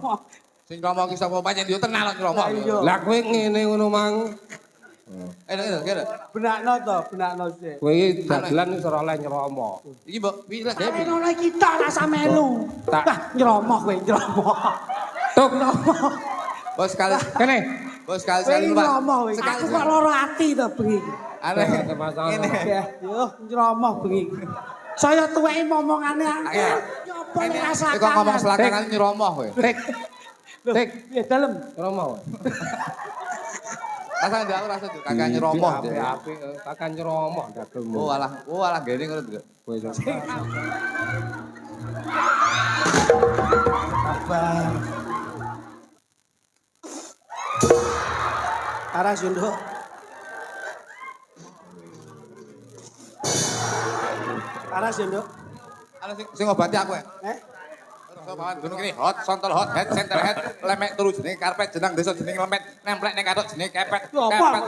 Nyromo. Sing ngomong ki sapa pancen yo tenan kok nyromo. Lah kowe ngene ngono mang. Kene. Benakno to, benakno sih. Kowe iki dagelan wis ora oleh nyromo. Iki mbok piye lah Kene ngono kita rasa melu. Wah, nyromo kowe, nyromo. Tuk. Bos sekali. Kene. Bos sekali Kowe Pak. nyromo kowe. Aku kok lara ati to bengi. Aneh. Ngene. Yo, nyromo bengi. Saya tuweki momongane. Yo apa nek rasa. Kok ngomong selakangan nyromo kowe. Tek. Ya dalem. Nyromo. Rasa ndak rasa tuh kakak nyromo. Apik, kakak nyromo dagelmu. Oh alah gene ngono tuh. Kowe iso. Sabar. Aras yo, Nduk. Aras yo, Nduk. Ana sing ngobati aku ya. Bawan gunung ini hot, sontol hot, head, center head, lemek turu jenenge karpet, jenang desa jenenge lemet, nemplek ning kathok jenenge kepet. Kepet.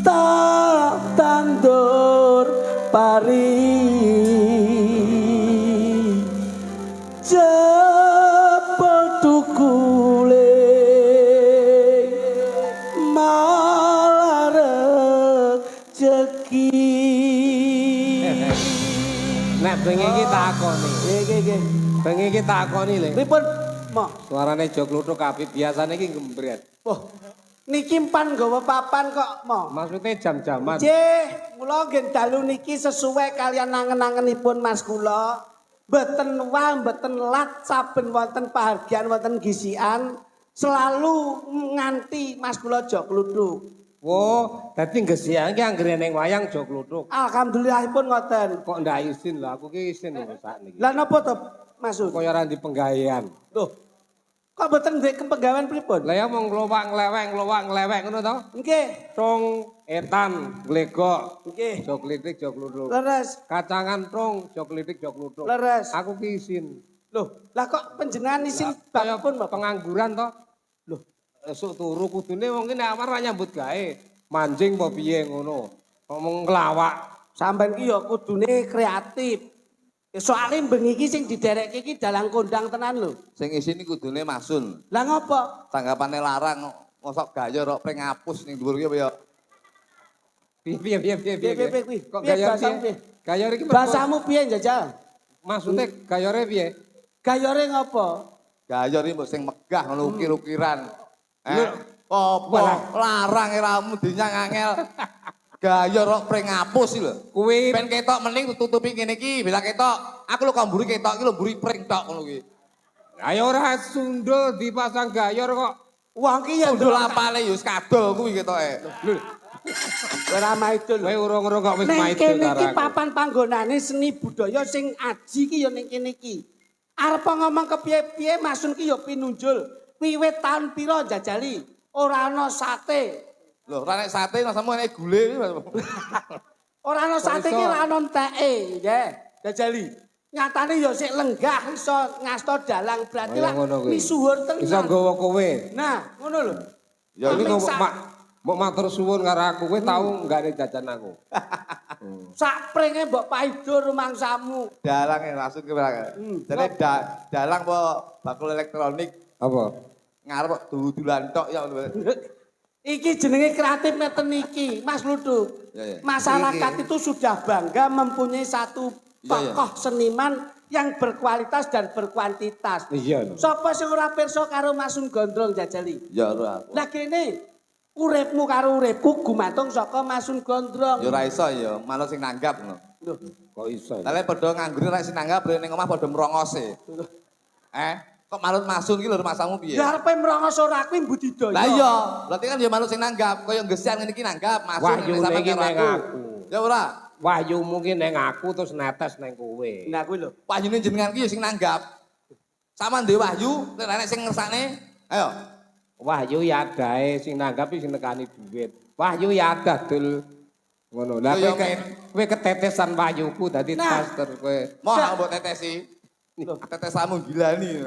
Tak tandur pari jebol tukule malah rezeki. Nek bengi iki takoni. Nggih. Bengi iki takoni lho. Pripun, Mak? Suarane jog kluthuk kabeh biasane iki gembret. Oh, niki pan nggawa papan kok, Mak. Maksudnya jam-jaman. Nggih, kula nggih dalu niki sesuai kalian nangen-nangenipun Mas kula. Mboten wah, mboten lat saben wonten pahargyan wonten gisian selalu nganti Mas kula jog kluthuk. Oh, dadi gesian iki anggere ning wayang jog kluthuk. Alhamdulillahipun ngoten. Kok ndak izin lho, aku ki izin lho sakniki. Lah napa to, Maksud? Kaya ora di penggawean. Loh. Kok mboten ndek kepenggawean pripun? Lah ya mung nglowak nglewek ngono to? Nggih. Tung, etan, glegok. Nggih. Jog klitik, jog kluthuk. Leres. Kacangan tung, jog klitik, jog kluthuk. Leres. Aku ki izin. Loh, lah kok panjenengan isin Kaya bapun Bapak? pengangguran to? Loh, Esuk turu kudune wong ki nek amar nyambut gawe. Manjing apa piye ngono. Ngomong nglawak. sampean ki ya kudune kreatif. Ya soalnya bengi iki sing diderekke iki dalang kondang tenan lho. Sing isine kudune masun. Lah ngopo? Tanggapane larang mosok gaya rok pring ngapus ning dhuwur ki apa ya. Piye. Piye? Kok Piye gayar bahasamu piye? piye? Gayar iki Bahasamu piye njajal? maksudnya gayare piye? Gayore ngopo? Gaya iki mbok sing megah ngono ukir-ukiran. Apa larang iramu dinyang angel. Gaya rok pring ngapus iki lho. Kuwi Ben ketok mending tutupi ngene iki, bila ketok. Aku lho kok mburi ketok iki lho mburi pring tok ngono kuwi. ayo ora sundul dipasang gayar kok. Wong ki ya Sundul apale ya wis kadol kuwi ketoke. ora maidul. Kowe urung-urung kok wis Ning maidul kene karo iki aku. papan panggonane seni budaya sing aji ki ya ning kene iki. Arep ngomong kepiye-piye masun ki ya pinunjul. Wiwit taun pira jajali? Ora ana sate. Lho, ora nek sate rasamu enek gule. Ora ana sate ki ora ana enteke, nggih. Jajali. Nyatane ya sik lenggah iso ngasta dalang berarti lah misuwur tenan. Iso nggawa kowe. Nah, ngono lho. Ya ini kok mbok matur suwun karo aku, kowe tau enggak jajan aku. Sak pringe mbok paido rumangsamu. Dalang maksud ki ora. Jane dalang apa bakul elektronik Apa? ngarep dudulan tok ya ngono. Iki jenenge kreatif ngeten iki, Mas Luduk. Ya. Masyarakat itu sudah bangga mempunyai satu tokoh seniman yang berkualitas dan berkuantitas. Iya. Sapa sing ora pirsa karo Masun Gondrong jajali? Ya ora. Lah kene uripmu karo uripku gumantung saka Masun Gondrong. Ya ora iso ya, manut sing nanggap ngono. Lho, Kok iso? Lah padha nganggur nek sing nanggap ning omah padha merongose. Kok manut masun ki lho masamu piye? ya arepe merongos ora kuwi budidaya. Lah iya, berarti kan ya manut sing nanggap, kaya gesian ngene iki nanggap, masun Wahyu sampe iki karo ning aku. Ya ora. Wahyu mungkin ning aku terus netes ning kowe. Nah kuwi lho. Wahyune jenengan ki ya sing nanggap. Sama ndek wahyu, nek sing ngersakne, ayo. Wahyu ya adae sing nanggapi sing nekani duit. Wahyu ya ada dul ngono. Lah kowe ketetesan wahyuku dadi master kowe. Moh mbok tetesi. Tetesamu gilani.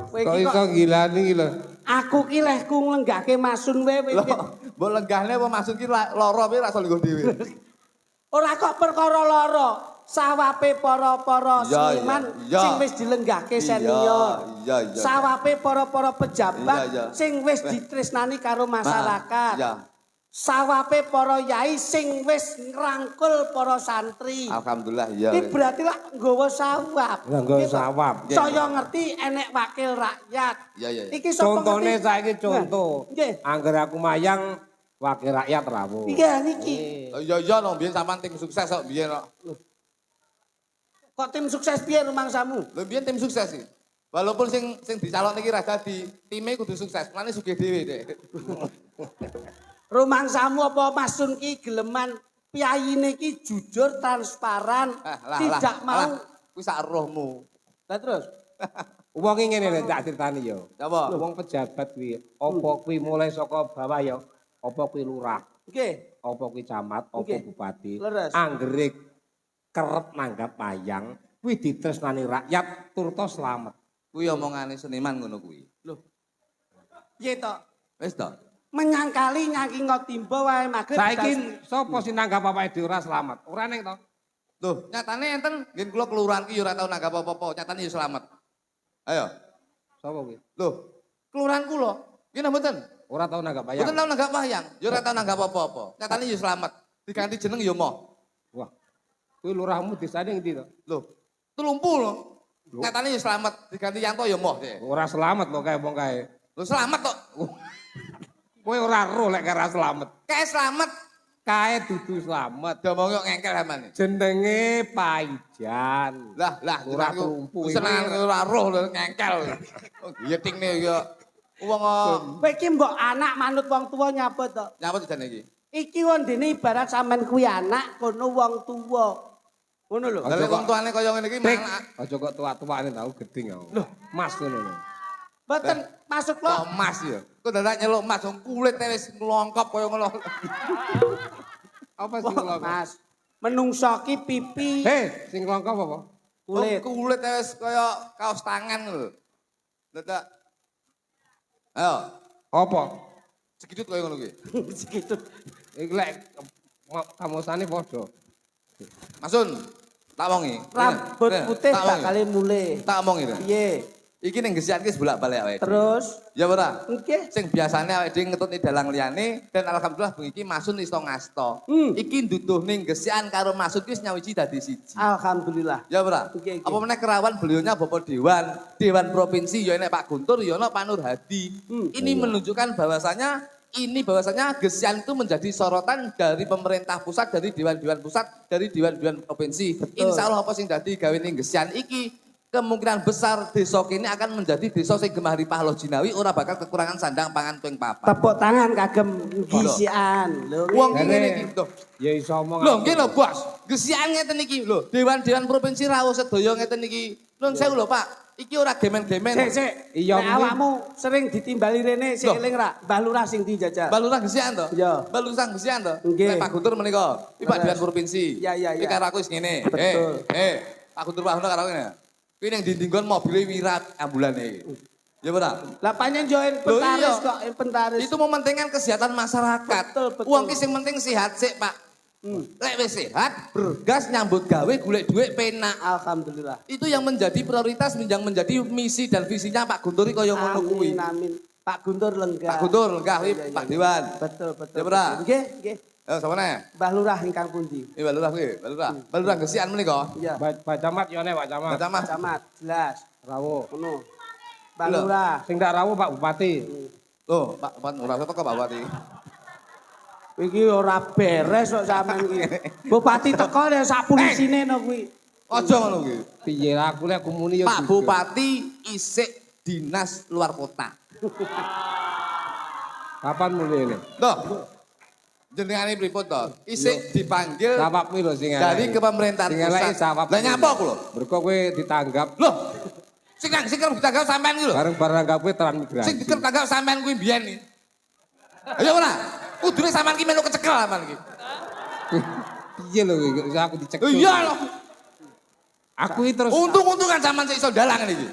Kok iso gilani iki lho. Aku ki lehku nglenggahke Masun wae. Mbok lenggahne apa maksud ki lara piye ra iso lungguh dhewe. Ora kok perkara lara. sawape para-para seniman sing wis dilenggahke senior. Sawape para-para pejabat sing wis ditresnani karo masyarakat. Sawape para yai sing wis ngrangkul para santri. Alhamdulillah iya. Iki berarti lah nggawa sawap. Nggawa sawap. Saya ngerti enek wakil rakyat. Iya. Iki sapa Contone ngerti? saiki contoh. Nggih. Angger aku mayang wakil rakyat rawuh. Iya niki. Iya no biyen sampean tim sukses kok biyen kok. Kok tim sukses piye rumangsamu? Lho biyen tim sukses sih. Walaupun sing dicalon iki ra dadi, time kudu sukses. Mulane sugih dhewe Dek. Rumangsamu apa Mas Sun ki geleman piyayine ki jujur transparan, tidak mau. Kuwi sak rohmu. Lah terus Wong iki ngene lho tak critani yo. Apa? Wong pejabat kuwi apa kuwi mulai saka bawah ya, apa kuwi lurah, nggih. apa kuwi camat, apa Nggih. bupati. Leres. Anggere kerep nanggap wayang kuwi ditresnani rakyat turta slamet. Kuwi omongane seniman ngono kuwi. Lho. Piye to? Wis to. Menyangkali nyaki ngotimba wae magrib. Saiki sapa sing nanggap awake dhewe ora slamet? Ora ning to. Loh, nyatane enten ngen kula kelurahan ki ya ora tau nanggap apa-apa, nyatane ya selamat. Ayo. Sapa kuwi? Loh, kelurahan kula nggih mboten. Ora tau nanggap wayang. Mboten tau nanggap wayang, ya ora tau nanggap apa-apa. Nyatane ya selamat. Diganti jeneng ya moh. Wah. Kuwi lurahmu desane ngendi to? Loh, Tulumpu lho. Nyatane ya selamat, diganti Yanto ya moh deh. Ora slamet kok kae wong kae. Loh selamat kok. Kowe ora ro lek ora slamet. Kayak selamat. Kae dudu slamet. Domong yo ngengkel sampean. Jenenge Paijan. Lah, Ora tumpu. Seneng ora roh lho ngengkel. Oh, yetingne ya wong Kowe iki mbok anak manut wong tuwa nyapa to? nyapa dijane iki. Iki wondene ibarat sampean kuwi anak kono wong tuwa. Ngono lho. Lah lek wong tuane kaya ngene iki Dik, malah aja kok tuwa-tuwane tau geding aku. Mas ngono lho. Mboten masuk kok lo. emas ya. Kok dadak nyeluk emas wong kulite wis nglongkop kaya ngono. Apa sing lho? Mas, menungso ki pipi Heh, sing longkop apa? kulit. Kulit wis kaya kaos tangan lho. Dadak. Ayo, Apa? segidut kaya ngono kuwi. Segitu. Iki lek kamosane padha. Masun, tak wongi. Rambut putih tak wongi. bakal mulai. Tak omongi. Piye? Iki ning gesian ki bolak-balik awake. Terus Ya ora? nggih. Sing biasane awake dhewe ngetutne dalang liyane dan alhamdulillah bengi iki Masun iso ngasto. Iki nduduh ning gesian karo Masun ki wis nyawiji dadi siji. Alhamdulillah. Ya ora? Oke. Apa meneh kerawan beliaunya Bapak Dewan Provinsi ya enek Pak Guntur ya ana Pak Nur Hadi. Ini menunjukkan bahwasanya gesian itu menjadi sorotan dari pemerintah pusat, dari dewan-dewan pusat, dari dewan-dewan provinsi. Insya Allah apa sing dadi gawe ning gesian iki kemungkinan besar desa kini akan menjadi desa sing gemah ripah loh jinawi ora bakal kekurangan sandang pangan tuing papan. Tepuk tangan kagem gisian. Lho. Wong ki Ngene. ngene iki lho. Ya iso omong. Lho nggih lho Bos. Gesian ngeten iki lho. Dewan-dewan provinsi rawuh sedaya ngeten iki. Nuwun sewu lho Pak. Iki ora gemen-gemen. Sik. Iya, Nek mungkin. awakmu sering ditimbali rene sik Loh. eling ra? Mbah Lurah sing dijajal. Balurah gesian to? Iya. Balurah gesian to? Nggih. Nek Pak Guntur menika, iki Pak Beres. Dewan Provinsi. Iya, iya, Iki iya. karo aku wis ngene. Betul. Pak Guntur Pak Hono karo ngene. Kuwi ning dindinggon mobile wirat ambulane iki. Ya ora? Lah panjen yo Loh, inventaris iya. kok inventaris. Itu mementingkan kesehatan masyarakat. Betul, betul. Uang ki sing penting sehat sik, Pak. Lek wis sehat, bergas nyambut gawe golek dhuwit penak. Alhamdulillah. Itu yang menjadi prioritas yang menjadi misi dan visinya Pak Guntur kaya ngono kuwi. Amin, amin. Pak Guntur lenggah. Pak Guntur lenggah kuwi Iya, iya, Pak iya. Dewan. Betul, betul. Ya, Pra? betul. Nggih, nggih. Eh, sapa neh? Mbah Lurah ingkang pundi? Iki Balurah kuwi, Balurah. Balurah gesian menika. Iya. Pak Camat yo nek Pak Camat. Baca Mas. Camat, jelas. Rawuh. Ngono. Mbah Lho. Lurah. Sing tak rawuh Pak Bupati. Loh, Pak ora teko Pak Bupati. Iki ora beres kok sampean iki. Bupati teko ya sak pulisine no kuwi. Aja ngono kuwi. Piye lah aku lek kumuni yo. Pak Bupati isik dinas luar kota. Kapan mulai ini? Loh. Jenengane pripun to? Isik dipanggil Sawap kuwi lho sing dari kepemerintahan Sing eleke pusat. sawap. Lah nyapa aku lho? Mergo kowe ditanggap Loh. Sing kerep ditanggap sampean kuwi lho. bareng-bareng kowe transmigrasi. Sing kerep ditanggap sampean kuwi biyen iki. Ayo ora? Kudune sampean ki melu kecekel sampean iki. Piye lho iki aku dicek. Oh iya lho. Aku iki terus Untung-untungan sampean sik iso dalang ngene iki.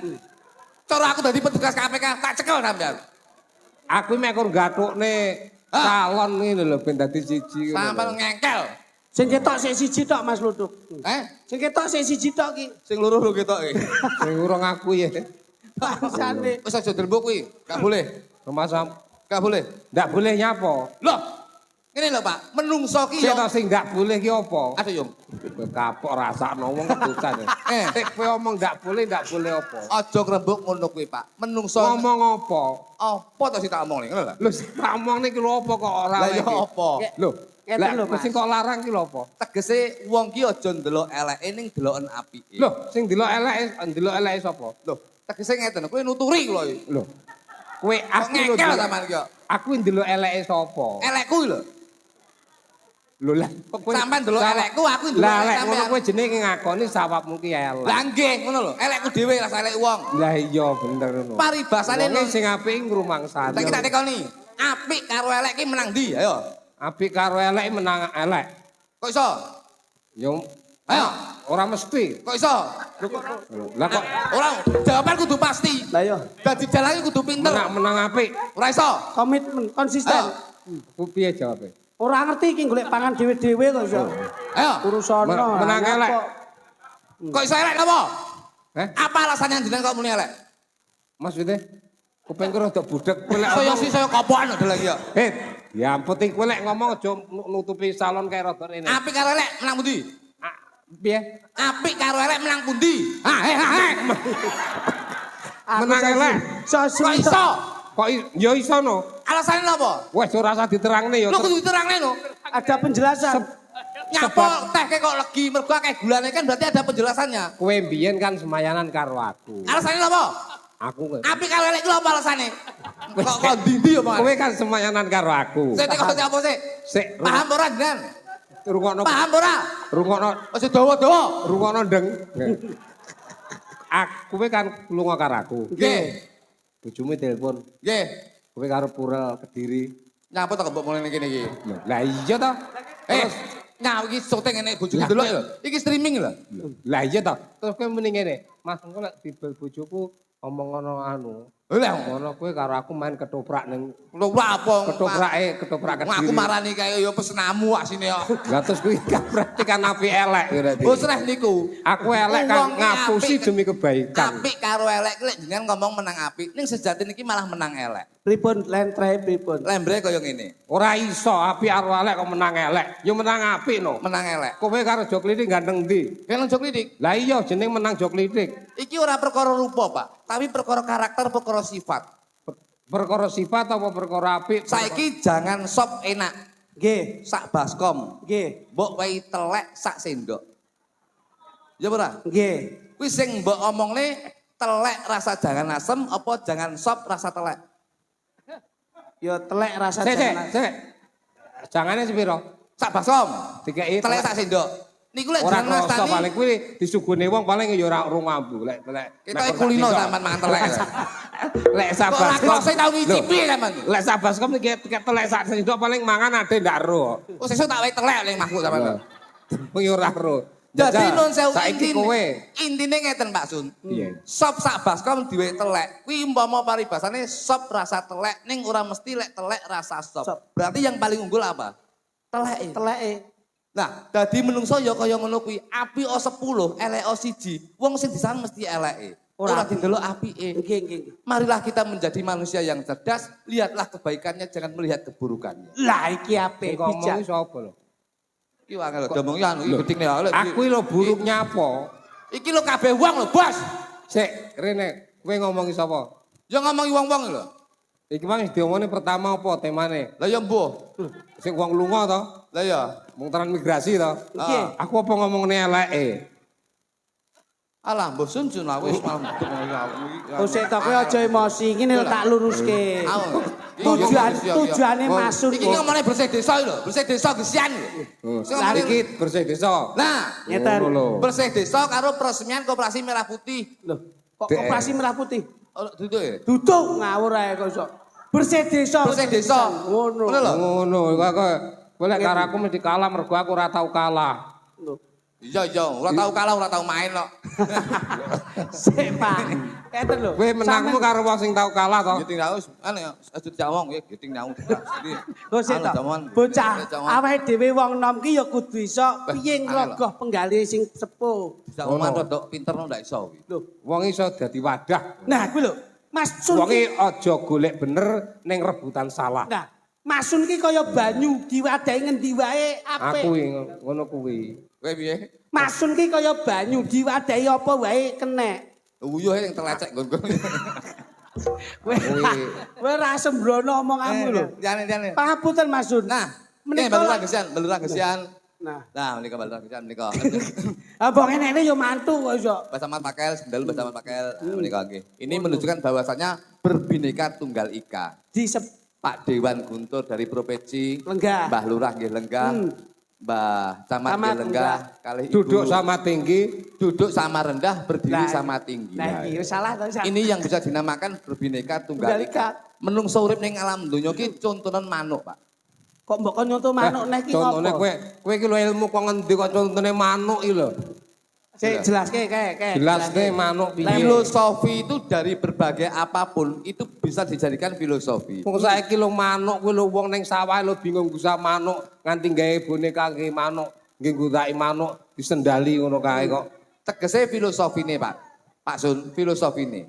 Cara aku dadi petugas KPK tak cekel sampean. aku mek kur gathukne calon ngene lho ben dadi siji ngono. Sampean ngengkel. Sing ketok sik siji tok Mas Luduk. Eh? Sing ketok sik siji tok ki. Sing loro lho ketoke. Sing urung aku ya. Bangsane. Wis aja dilembuk kuwi. Gak boleh. Rumah sam. Gak boleh. Ndak boleh nyapo. Loh. Ngene lho, Pak. Menungso ki Sing yo. sing ndak boleh ki apa? Aduh, Yung. Kapok rasakno wong kedusan. Sik kowe omong ndak boleh apa? Aja krembuk ngono kuwi, Pak. Menungso Ngomong apa? apa to sing tak omong ngono lho. Lho sing tak omong niki lho apa kok ora Lah ya iki? apa? Lho, Ngeten lho, lah Mas. sing kok larang ki lho apa? Tegese wong ki aja ndelok eleke ning deloken apike. Lho, sing ndelok eleke sapa? Lho, tegese ngeten, kowe nuturi kula iki. Lho. Kowe Kok aku lho. ngekel sampean ki. Aku ndelok eleke sapa? Elekku lho. Lho lah, kok kowe Sampean ndelok elekku, aku ndelok lah elek lek ngono sampean. kowe jenenge ngakoni sawapmu ki elek. Lah nggih, ngono lho. Elekku dhewe rasa elek wong. Lah iya bener ngono. Paribasane Wonge ning sing apik ngrumangsani. tak tak tekoni. Apik karo elek ki menang ndi? Ayo. Apik karo elek menang elek. Kok iso? Yo Ayo. ora mesti. Kok iso? Lah kok Ora, jawaban kudu pasti. Lah yo, Dadi jalannya kudu pinter. menang apik. Ora iso. komitmen, konsisten. Ku piye jawabe? Ora ngerti iki golek pangan dhewe-dhewe kok iso. Ayo. Urusono. Menang elek. Kok iso elek napa? Heh? Apa alasannya jenengan kok muni elek? Maksudnya kuping ku rada budek kowe lek Saya ngomong- sih saya kopokan lho lagi ya. Ya penting kowe lek ngomong aja nutupi salon kae rada rene. Apik karo elek menang pundi? Ah, piye? Apik karo elek menang pundi? Ha he ha he. Menang elek. Kok iso? Kok ya iso no. Alasannya napa? Wes ora usah diterangne ya. Lu kudu diterangne no. Ada penjelasan. Nyapa teh kok legi mergo akeh gulane kan berarti ada penjelasannya. Kowe mbiyen kan semayanan karo aku. Alasannya napa? Aku Apik karo elek ku apa alasannya? Kok ndi ya, Pak? kowe kan semayanan karo aku. Saya tekok apa sih? Sik Paham ora, Dengan? rungokno Paham ora? rungokno Aja dawa-dawa. rungokno ndeng. Aku kowe kan lunga karo aku. Nggih. Bojomu telepon. Nggih. Kowe karo Purel Kediri. Nyapa to kok mulai kene iki? Lah iya to. Nah iki syuting ngene bojoku delok lho. Iki streaming lho. Lah iya to. Terus kowe muni ngene, Mas engko lek dibel bojoku omong ngono anu. Lah Ngono kowe karo aku main ketoprak ning lho apa? ketoprak Kediri. Aku marani kaya ya pesenamu asine kok. Lah terus kuwi kan berarti kan api elek berarti. Oh sreh niku. Aku elek kan Wong ki ngapusi apik. demi kebaikan. Apik karo elek lek jenengan ngomong menang apik, ning sejati niki malah menang elek. Pripun lentre pripun? Lembre kaya ngene. Ora iso api karo elek kok menang elek. Ya menang apik no. Menang elek. Kowe karo Joklitik ganteng ndi? Kene jok lidik. Lah iya jeneng menang Joklitik. Iki ora perkara rupa, Pak, tapi perkara karakter, perkara sifat. Perkara sifat apa perkara apik? Saiki jangan sop enak. Nggih, Sak baskom. nggih, Mbok wae telek sak sendok. Ya ora? nggih. Kuwi sing mbok omongne telek rasa jangan asem apa jangan sop rasa telek? Ya telek rasa Sik, jangan. Jangane sepiro? Sak baskom. Dikei Telek sak sendok. Niku lek ora jenengan kroso nastani. paling kuwi disuguhne wong paling ya ora urung mambu lek Kita kulino sampean mangan telek. Lek Kok sabar. ora kroso tau ngicipi sampean. Lek sabar kom iki telek sak sendok paling mangan ade ndak ro. Oh sesuk tak wae telek ning mahku sampean. Kuwi ora ro. Jadi nun sewu saiki kowe. intine ngeten Pak Sun. Iya. Sop sak baskom diwe telek. Kuwi umpama paribasane sop rasa telek ning ora mesti lek telek rasa sop. Berarti yang paling unggul apa? Teleke. Teleke. Nah, dadi menungso ya kaya ngono kuwi. Api o 10, elek o 1. Wong sing disang mesti eleke. Ora didelok apike. Nggih, nggih. Marilah kita menjadi manusia yang cerdas, lihatlah kebaikannya, jangan melihat keburukannya. Lah iki apik Ngomong bijak. sapa lho? Iki wae lho, domong iki anu iki gedine lho. Aku lho buruknya apa? Iki lho kabeh wong lho, Bos. Sik, rene kowe ngomongi sapa? Ya ngomongi wong-wong lho. Iki mang diomongne pertama apa temane? Lah ya mbuh. Sing wong lunga to, Lah ya. wong transmigrasi to. Nggih. Aku apa ngomongne eleke? Alah, mbah Sun Sun wis malam. Oh sik to kowe aja emosi, iki nek tak luruske. Tujuane maksud. Iki ngomongnya bersih desa lho, bersih desa gesian lho. Sing Lah ngomongnya- iki bersih desa. Nah, Ngeten. Ngono lho. bersih desa karo peresmian koperasi Merah Putih. Lho, kok koperasi merah putih? Oh, duduk ya? Duduk ngawur ae kok iso. Bersih desa. Bersih desa. Ngono. Ngono lho. Ngono, kowe lek karo aku mesti kalah mergo aku ora tau kalah. Lho. Iya, ora tau kalah, ora tau main kok. Sik, Pak. Eten lho. Kowe menangmu karo wong sing tau kalah to. Giting tahu, anu ya, aja dijawong ya, giting tahu. Lho sik to. Bocah, awake dhewe wong nom ki ya kudu iso piye ngrogoh penggali sing sepuh. Bisa omah rodok pinter ndak iso. Lho, Wong iso dadi wadah. nah kuwi lho. Mas Sun Wong ki aja golek bener ning rebutan salah. nah, Mas Sun ki kaya banyu diwadahi ngendi wae apik. Aku ngono kuwi. Kowe piye? Mas Sun ki kaya banyu diwadahi apa wae kenek. Uyuh yang terlecek nggon. Kowe ra sembrono omonganmu lho. Jane. Pangapunten Mas Sun. Nah, ini menika balura gesian. Nah, Menika balura gesian menika. abang ini yo mantu kok iso. Basaman pakel, sendal basaman pakel. Menika nggih. Ini menunjukkan bahwasanya berbineka tunggal ika. Di Pak Dewan Guntur dari Provinsi, Lenggah. Mbah Lurah nggih Lenggah, Mbah Camat nggih Lenggah, kalih Ibu Duduk sama tinggi, duduk sama rendah, berdiri sama tinggi. Nah, iki salah to Sak. Ini yang bisa dinamakan berbineka tunggal Tunggal ika. ika. Menungso urip ning alam donya ki contonan manuk, Pak. Kok mbok kon nyonto manuk nek iki Contone ngopo? kowe iki lho ilmu kok ngendi kok contone manuk iki lho. Sik jelaske kae. Jelasne manuk piye. Filosofi itu dari berbagai apapun itu bisa dijadikan filosofi. Wong saiki lho manuk kuwi lho wong ning sawah lho bingung gusah manuk nganti gawe boneka nggih manuk, nggih nggunakake manuk disendali ngono kae kok. Tegese filosofi ini Pak. Pak Sun, filosofi ini.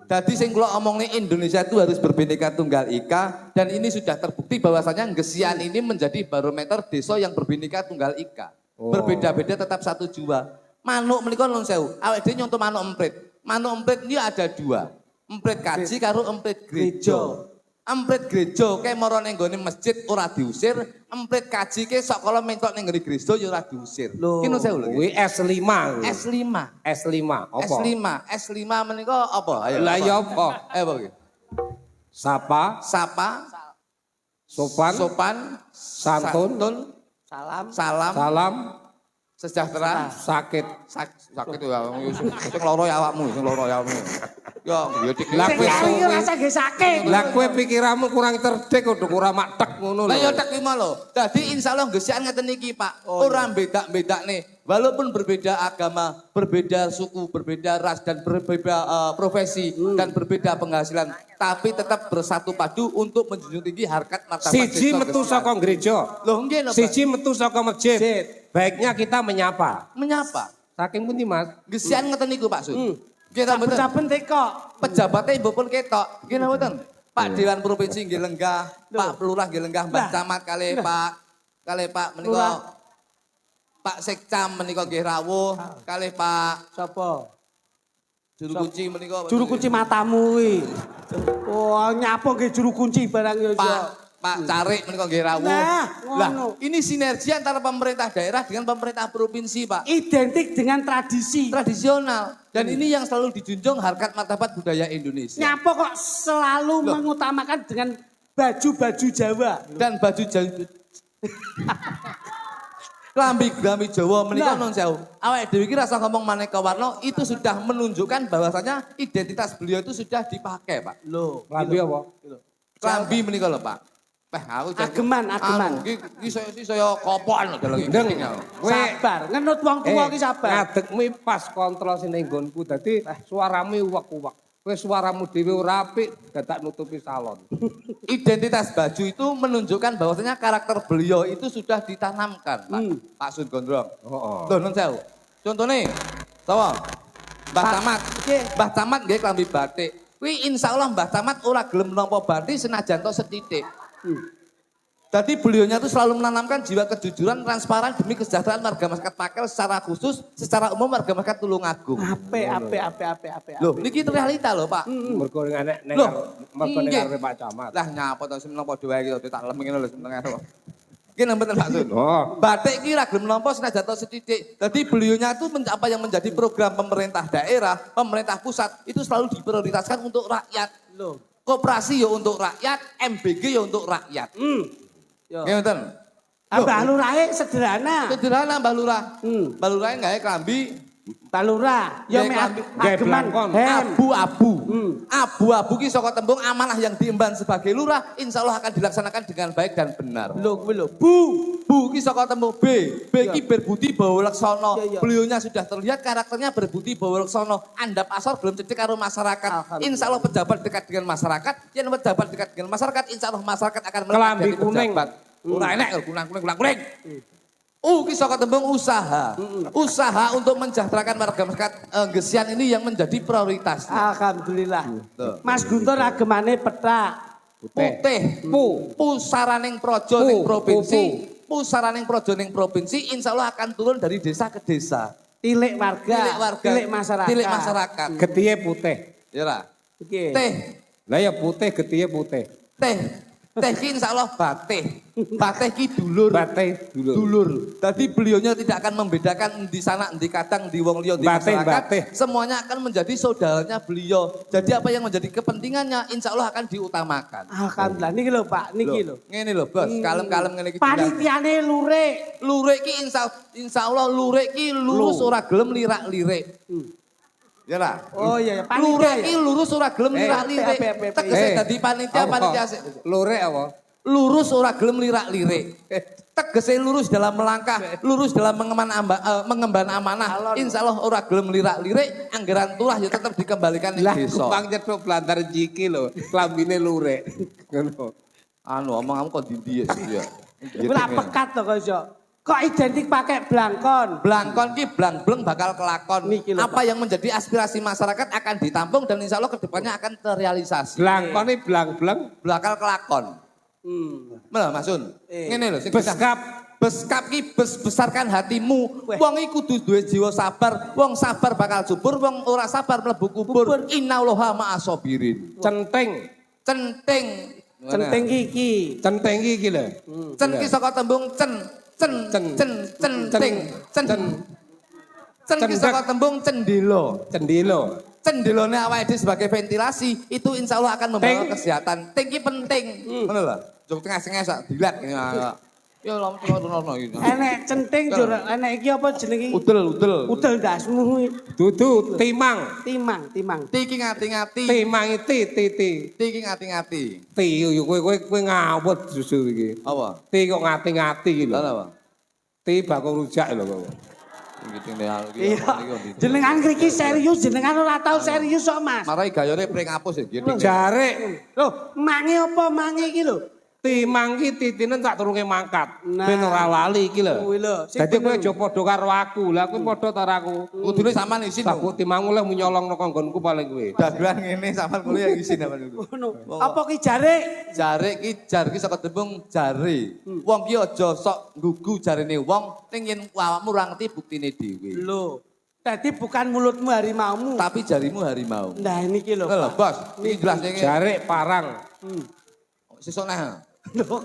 Jadi sing kula omong nih Indonesia itu harus berbineka tunggal ika dan ini sudah terbukti bahwasanya Gesian ini menjadi barometer desa yang berbineka tunggal ika. Oh. Berbeda-beda tetap satu jua. Manuk menika nuwun sewu. Awake dhewe nyontoh manuk emprit. Manuk emprit ini ada dua. Emprit kaji karo emprit gereja. Emprit gereja kayak moro ning nggone masjid ora diusir, emprit kaji ke sok kala mentok ning nggone gereja ya ora diusir. Ki nuwun sewu lho. Kuwi S5. S5. S5 apa? S5 menika apa? Ayo. Lah ya apa? Apa iki? Sapa, Sapa, sopan, santun, Salam. salam, sejahtera, sakit. sakit ya, sing loro ya awakmu, sing loro ya awakmu. Ya, ya dik. Lah Sing kowe iki rasa ge sakit. Lah kowe pikiranmu kurang cerdik udah kurang matek ngono lho. Lah ya tak lima lho. Dadi insyaallah Gesian ngeten iki, Pak. Ora beda-bedakne. Walaupun berbeda agama, berbeda suku, berbeda ras dan berbeda profesi dan berbeda penghasilan, tapi tetap bersatu padu untuk menjunjung tinggi harkat martabat Siji desa metu Gesian. saka gereja. Loh nggih lho, Pak. Siji metu saka masjid. Baiknya kita menyapa. Menyapa. Saking pundi, Mas? Gesian ngeten niku, Pak Sun. Nggih ta mboten? Saben teko. Pejabatnya ibu pun ketok. Gini mboten. Pak Dewan Provinsi nggih lenggah, Pak Lurah nggih lenggah, Mbah Camat kali Pak menika Pak Sekcam menika nggih rawuh, kali Pak Sapa? Juru Kunci menika. Juru kunci matamu kuwi. Oh, nyapa nggih juru kunci barang yo. Pak Carik menika nggih rawuh. Nah, Lah, ngono. ini sinergi antara pemerintah daerah dengan pemerintah provinsi, Pak. Identik dengan tradisi. Tradisional. Dan ini yang selalu dijunjung harkat martabat budaya Indonesia. Nyapa kok selalu mengutamakan dengan baju-baju Jawa. Dan baju Klambi Jawa menika Nah. non sewu. Awake dhewe iki rasa ngomong maneka warna itu sudah menunjukkan bahwasanya identitas beliau itu sudah dipakai, Pak. Loh, Lambi apa? Klambi menika lho, Pak. Aku Ageman. Iki saya kopokan lho dalang Ndeng. Kowe Sabar, ngenut wong tuwa ki sabar. ngadegmu pas kontrol sing ning nggonku dadi suaramu uwek-uwek. Kowe suaramu dhewe ora apik, dadak nutupi salon. Identitas baju itu menunjukkan bahwasanya karakter beliau itu sudah ditanamkan, Pak. Pak Sun Gondrong. Heeh. Lho non sewu. Contone, sapa? Mbah Camat. Mbah Camat nggih klambi batik. Kuwi insyaallah Mbah Camat ora gelem nampa batik senajan to setitik. Jadi beliaunya itu selalu menanamkan jiwa kejujuran, transparan demi kesejahteraan warga masyarakat Pakel secara khusus, secara umum warga masyarakat Tulungagung. Ape. Loh, niki realita loh, Pak. Mergo nek Loh, mergo ning nggih. arepe Pak Camat. Lah nyapa to sing menapa dhewe iki tak lem ngene lho seneng karo. Iki nemben Pak Sun. Oh. Batik iki ra gelem nampa senajan to setitik. Jadi beliaunya itu apa yang menjadi program pemerintah daerah, pemerintah pusat itu selalu diprioritaskan untuk rakyat. Loh. Koperasi ya untuk rakyat, MBG ya untuk rakyat. Yo. Nggih ngoten. Mbah Lurahe sederhana. Sederhana Mbah Lurah. Hmm. Mbah Lurah gawe klambi Pak Lurah, ya mek Gawe ageman blangkon. hem. Abu-abu. Abu-abu ki saka tembung amanah yang diemban sebagai lurah, insya Allah akan dilaksanakan dengan baik dan benar. Lho kuwi lho. Bu ki saka tembung B. B ki berbudi bawa laksana. Iya, iya. Beliaunya sudah terlihat karakternya berbudi bawa laksana. Andap asor belum cedek karo masyarakat. Alhamdulillah. Insya Allah pejabat dekat dengan masyarakat. Yang pejabat dekat dengan masyarakat, insya Allah masyarakat akan Kelambi jadi kuning. pejabat. Ora enek kuning. Ki saka tembung usaha. Usaha untuk mensejahterakan warga masyarakat Gesian ini yang menjadi prioritas. Alhamdulillah. Tuh. Mas Guntur agemane petak. Putih, pusaraning projo ning provinsi, pusaraning projo ning provinsi, insya Allah akan turun dari desa ke desa. Tilik warga, tilik masyarakat. Tilik masyarakat. Getihe putih. Ya lah. Oke. Teh, Lah ya putih getihe putih. teh ki insya Allah bateh. Bateh ki dulur. Batih dulur. Dulur. Tadi beliaunya tidak akan membedakan di sana, di kadang, di wong liya, di Batih, masyarakat. batih. Semuanya akan menjadi saudaranya beliau. Jadi apa yang menjadi kepentingannya, insya Allah akan diutamakan. Alhamdulillah niki lho Pak, niki lho. Ngene lho, Bos. Kalem-kalem ngene iki. Panitiane lurik. Lurik ki insya Allah lurik ki lurus ora gelem lirak-lirik. Ya lah. Oh iya, Lurik ki panitia. lurus ora gelem lirak-lirik. Tegese dadi panitia sik. Lurek apa? Lurus ora gelem lirak-lirik. Tegese lurus dalam melangkah, lurus dalam mengemban amanah. Insya Allah ora gelem lirak-lirik, anggaran turah ya tetap dikembalikan ning Lah desa. kupang cethuk blantar jiki lho, klambine lurek. Ngono. Anu omong kamu kok ndi ya. Kuwi lah pekat to kok iso. Kok identik pakai blangkon? Blangkon ki blang-bleng bakal kelakon. Niki lho, Apa yang menjadi aspirasi masyarakat akan ditampung dan insya Allah kedepannya akan terrealisasi. Blangkone blang-bleng Bakal kelakon. Mana Mas Sun? Ngene lho sing beskap. Beskap ki besarkan hatimu. Wong iku kudu duwe jiwa sabar. Wong sabar bakal subur, wong ora sabar mlebu kubur. Innallaha ma'asabirin. Centing. Centing. Centeng iki. Centing iki lho. Cen ki saka tembung centing. Cen ki saka tembung cendelo. Cendilo. Cendelone awake dhewe sebagai ventilasi itu insya Allah akan membawa Ting. kesehatan. Ting ki penting. Ngono lho. Jog tengah-tengah sak dilat ngene. Ya lama ngono iki. Enek centing jur, enek iki apa jenenge? Udel. Udel dasmu. Dudu timang. Timang. Tiki ngati-ngati. Timang ti. Tiki ngati-ngati. Ti yo kowe ngawut susu iki. Apa? Ti kok ngati-ngati iki lho. Lan apa? Ti bakul rujak lho kok. Iki tinggal Iya. Jenengan iki serius, jenengan ora tau serius kok, Mas. Marai gayane pring apus ya gitu. Jare Loh, mange apa mange iki lho? timang ki titine tak turunge mangkat. Nah. Ben ora lali iki lho. Kuwi lho, sing Dadi kowe bener. aja padha karo aku. Lah kowe padha ta aku. Kudune sampean isin. Takut timangmu leh nyolong nang nggonku paling kowe. Dagelan ngene sampean kulo yang isin sampean itu. Ngono. Apa ki jare? Jar ki saka tembung jare. Wong ki aja sok nggugu jarene wong ning yen awakmu ora ngerti buktine dhewe. Lho. Dadi bukan mulutmu harimaumu. Tapi jarimu harimau. Nah niki lho. Lho, Pak. Bos, iki jelas iki. Jare parang. Sesuk nah. Loh,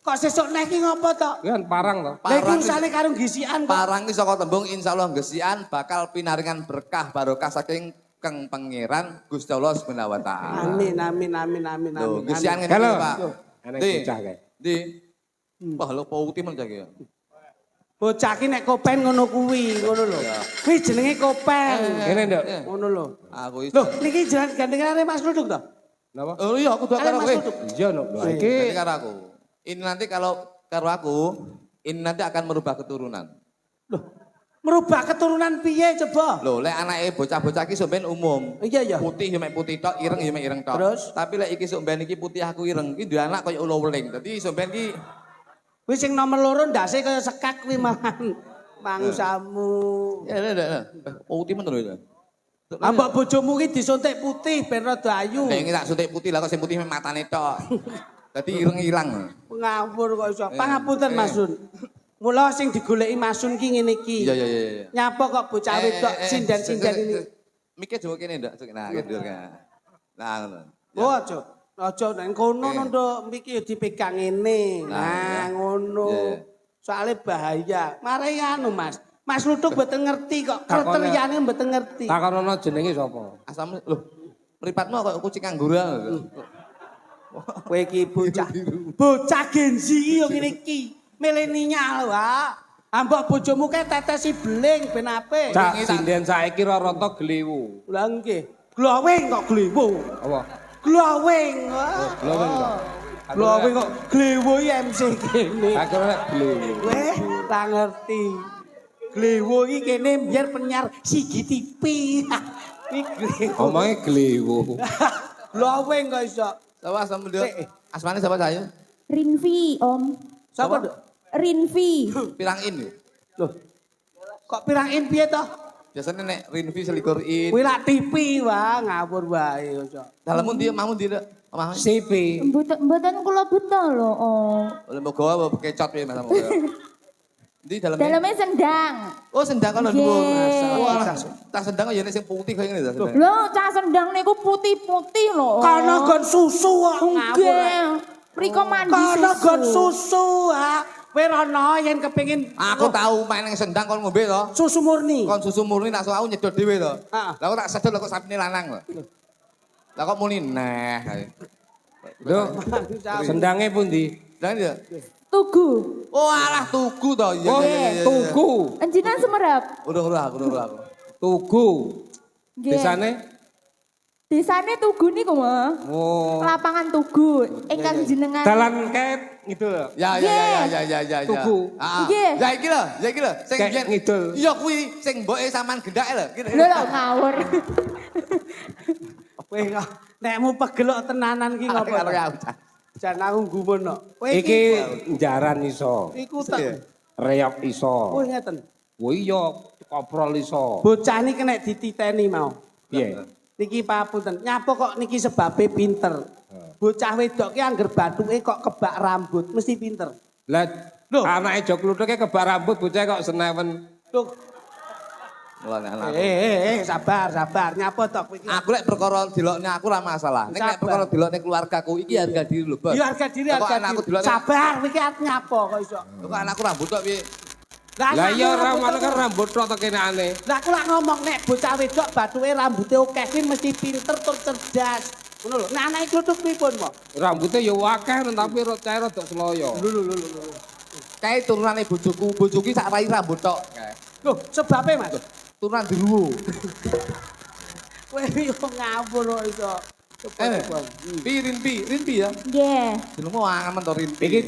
kok sesuk nek iki ngopo to? Kan parang to. Lah iki Parang urusane karo gisian kok. Parang ki saka tembung insyaallah gesian bakal pinaringan berkah barokah saking Kang Pangeran Gusti Allah Subhanahu wa taala. Amin. Lho, gesian ngene Halo. iki, Pak. Enek Di. bocah kae. Di. Wah, lho pauti men cak ya. Bocah ki nek kopen ngono kuwi, ngono lho. Kuwi jenenge kopen. Kene nduk. Ngono lho. Aku iki. Loh, niki jenengan gandengane Mas Luduk to? Napa? Oh iya aku doa Ale karo Mas kowe. Luduk. Iya no. Lah Nanti iki karo aku. Ini nanti kalau karo aku, ini nanti akan merubah keturunan. Loh, merubah keturunan piye coba? Loh, lek anake bocah-bocah iki sampean umum. Iya ya. Putih yo mek putih tok, ireng yo mek ireng tok. Terus? Tapi lek iki sampean iki putih aku ireng, iki duwe anak kaya ula weling. Dadi sampean iki Kuwi sing nomor loro ndase kaya sekak kuwi malahan. Mangsamu. ya putih men lho. Ambak bojomu ki disuntik putih ben rada ayu. Lek iki tak suntik putih lah kok sing putih mek matane tok. Dadi ireng ilang. Ngawur kok iso. Pangapunten Mas Sun. Mula sing digoleki Mas Sun ki ngene iki. Iya. Nyapa kok bocah wedok sindan-sindan ini. Mikir coba kene ndak? Nah, kene. Nah, ngono. Oh aja. Aja nang kono nduk mriki dipegang ngene. Nah, ngono. Soale bahaya. Mare anu Mas. Mas Luduk mboten ngerti kok. Kriteriane mboten ngerti. takonono jenenge sapa? Asam lho. Mripatmu kok kucing angguran. Kowe iki bocah. Bocah Gen Z iki yo ngene iki. Milenial, Wak. Ambok bojomu kae tetesi beling ben apik. Cak sinden saiki rata glewu. Lah nggih. Glowing kok glewu. Apa? Glowing. Glowing kok. Glowing kok glewu MC kene. Aku ora glewu. Weh, ra ngerti. Glewu iki kene biar penyiar Sigi TV. Iki glewu. Omonge glewu. Glowing kok iso. Sapa asmane dia? Asmane siapa saya? Rinvi, Om. Sapa, Dok? Rinvi. Pirang in. Loh. Kok pirangin piye to? Biasanya nek Rinvi selikur in. Kuwi lak TV wah, ngawur wae iso. Dalammu dia, mamu dia. Omah. CP. Mboten kula beto lho, Om. Oleh mbok gawa apa kecot piye Mas Ambo. Ndi dalamnya? Dalamnya sendang. Oh, sendang kono Nggih. dhuwur. Wah, tas sendang kok ya nek sing putih kaya ngene ta sendang. Lho, cah sendang niku putih-putih lho. Om. Kana gon susu kok ngawur. Nggih. Mriko mandi susu. Kana gon susu ha. Kowe rono yen kepengin Aku tahu main yang sendang kon ngombe to. susu murni. Kon susu murni nak so aku nyedot dhewe to. Heeh. Lah kok tak sedot kok sapine lanang lho. Lah kok muni neh. Lho, sendange pundi? Lah dia. Tugu. Oh alah tugu to. Iya Oh, iya iya. tugu. Enjinan Semerap. Udah aku. Tugu. Nggih. Desane? Desane Tugu niku, Mas. Oh. Lapangan Tugu ingkang jenengan. Dalan kayak gitu. Ya. Tugu. Nggih. Ya iki lho. Sing Kayak biyen ngidul. Iya kuwi sing mboke sampean gendake lho. Lho lho ngawur. Kowe kok nekmu pegelok tenanan ki ngopo? Karo aku. Jan aku gumun kok. Kowe Iki njaran iso. iku tak. Reok Oh iso. ngeten. Oh iya, koprol iso. Bocah ini kena dititeni mau. Piye? Niki papunten. Nyapa kok niki sebabe pinter. Bocah wedok ki angger bathuke kok kebak rambut mesti pinter. Lah, Loh. anake jog kluthuke kebak rambut bocah kok senewen. Tuh. Mulane anak. Sabar. Nyapa tok kowe iki? Aku lek perkara delokne aku ora masalah. Nek lek Sabar. perkara delokne keluargaku iki harga diri lho, Bos. Ya harga diri Kok harga anakku diri. delokne. Sabar iki arep nyapa kok iso. Kok anakku rambut tok piye? Lah anakmu iya ora rambut ngono tok. kan rambut tok tekene aneh. Lah aku lak ngomong nek bocah wedok bathuke rambute akeh kuwi mesti pinter tur cerdas. Ngono lho. Nek anake kluthuk pripun mo? Rambutnya ya akeh tapi cair rada sloyo. Lho. Kae turunane bojoku sak rai rambut tok. Kae. Loh, sebabe Mas. Turunan diruwo. Kowe yo ngawur kok iso. Rinpi ya. Nggih. Jenengmu angen to Rinpi. Iki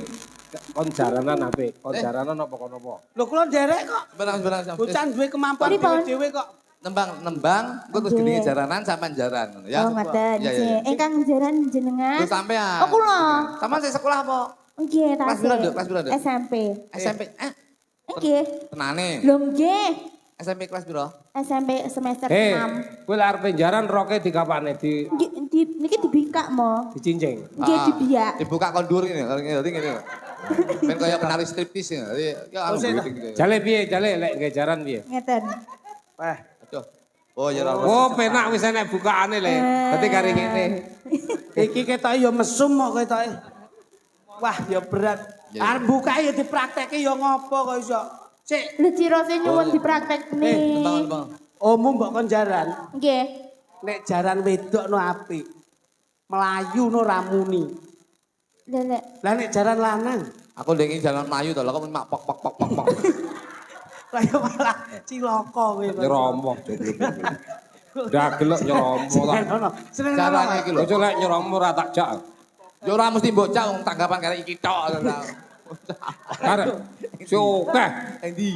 kon jaranan apik, kon jaranan apa kon apa? Lho kula nderek kok. Sebenarnya. Bocah duwe kemampuan Pripun? dhewe kok. Nembang, engko terus Nggih. gini jaranan sampean jaran ngono ya. Oh, ngoten. Iya, iya, Nggih. iya. Ingkang jaran jenengan. Terus sampean. Oh, kula. Sampean sing sekolah apa? Nggih, Kelas pira, Dok? Kelas pira, Dok? SMP. SMP. Nggih. Tenane. Lho nggih. SMP kelas pira? SMP semester Hei, 6. kowe lek arep jaran roke dikapane Niki dibikak mo. dicincing. Nggih dibiak. Dibuka kondur ini, ngerti ngene. Ben kaya penari striptis ya. Ya anu gitu. Jale piye, jale lek nggih jaran piye? Ngeten. Aduh. Oh ya ora. Oh, penak wis enek bukaane le. Dadi kari ngene. Iki ketoke ya mesum kok ketoke. Wah, ya berat. Ya, ya. Arep buka ya dipraktekke ya ngopo kok iso. Sik, Lho cirose nyuwun dipraktekne. Tembang. omong mbok kon jaran. Nggih. Nek jaran wedok no apik. Melayu no ramuni. Lelek. Lah nek jaran lanang, Aku ndengi jalan Melayu to, lha kok mak pok. kaya malah cilaka kowe. Nyeromoh jogluk. Dagelok nyeromoh lah. Seneng Carane iki lho. Ojo lek nyeromoh ora tak jak. Ya ora mesti bocah wong tanggapan karek iki tok. Karek si akeh. Endi?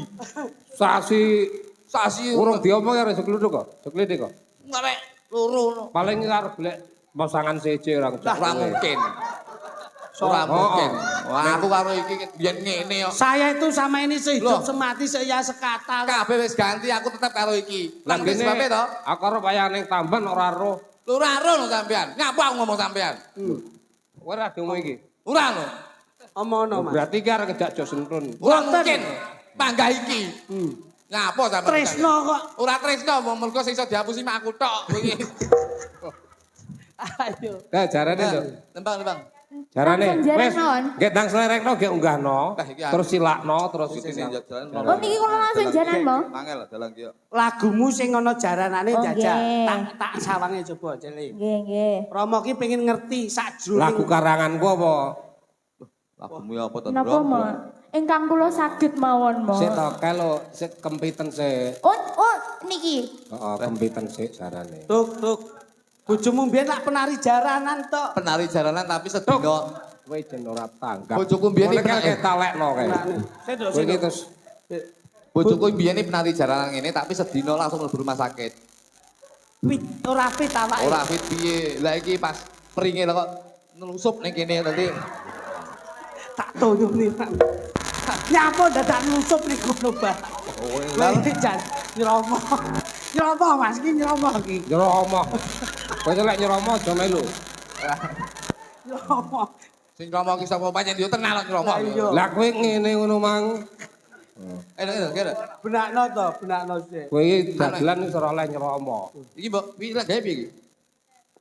Sasi urung diomong ya sekluduk kok. Seklidik kok. Ngarek loro no. Paling arep golek pasangan seje orang Ora mungkin. Ora mungkin. Wah, aku karo iki biyen ngene kok. Saya itu sama ini sehidup Loh. semati saya sekata. Kabeh wis ganti, aku tetep karo iki. Lah Lan wis kene sebab to. aku arep wayah ning Tamban ora roh. Lu ora ro no sampean. Ngapa aku ngomong sampean? Kowe ora ngomong iki. Ora no. Omono Mas. Berarti ki arek kedak jo sentrun. Ora Boten. mungkin. Panggah iki. Ngapa sampean? Tresno kok. Ora tresno, mergo sing iso dihapusi mak aku tok wingi. Ayo. Lah jarane lho. Tembang. Jarane Langsung jaran wis naon? nggih nang slerekno nggih unggahno. Lah, iki aku. Terus silakno terus Sing iki. jalan. Oh niki kula langsung jaran mo. Angel dalan ki. Lagumu sing ana jaranane Oh, jajal. nggih. Tak sawange coba Celi. Nggih. Romo ki pengen ngerti sakjroning Lagu karanganku apa? Lagumu ya apa to, Napa mo? ingkang kula saged mawon, Mo. Sik to, kalau sik kempiten sik. Oh, niki. Heeh, kempiten sik jarane. Tuk. Bojomu mbiyen lak penari jaranan tok. Penari jaranan tapi sedino. Kowe jen ora tanggap. Bojoku mbiyen iki penari talekno kae. Sendok, Kowe iki sendok. terus Bojoku mbiyen iki penari jaranan ngene tapi sedino langsung mlebu rumah sakit. Ora fit awake. Ora fit piye. Lah iki pas peringe lah kok nelusup ning kene nanti Tak tuyuni. Nyapa dadak nusup ning kono ba. Lah iki jan nyromo. Nyromo Mas, iki nyromo iki. nyeromo. Kowe lek nyeromo aja melu. Nyromo. sing ngomong ki sapa pancen yo tenan kok Lah iya. nyromo. Lah kowe ngene ngono mang. Kene. Benakno to, benakno sik. Kowe iki dagelan wis ora oleh nyeromo. Iki mbok iki lek gawe piye iki?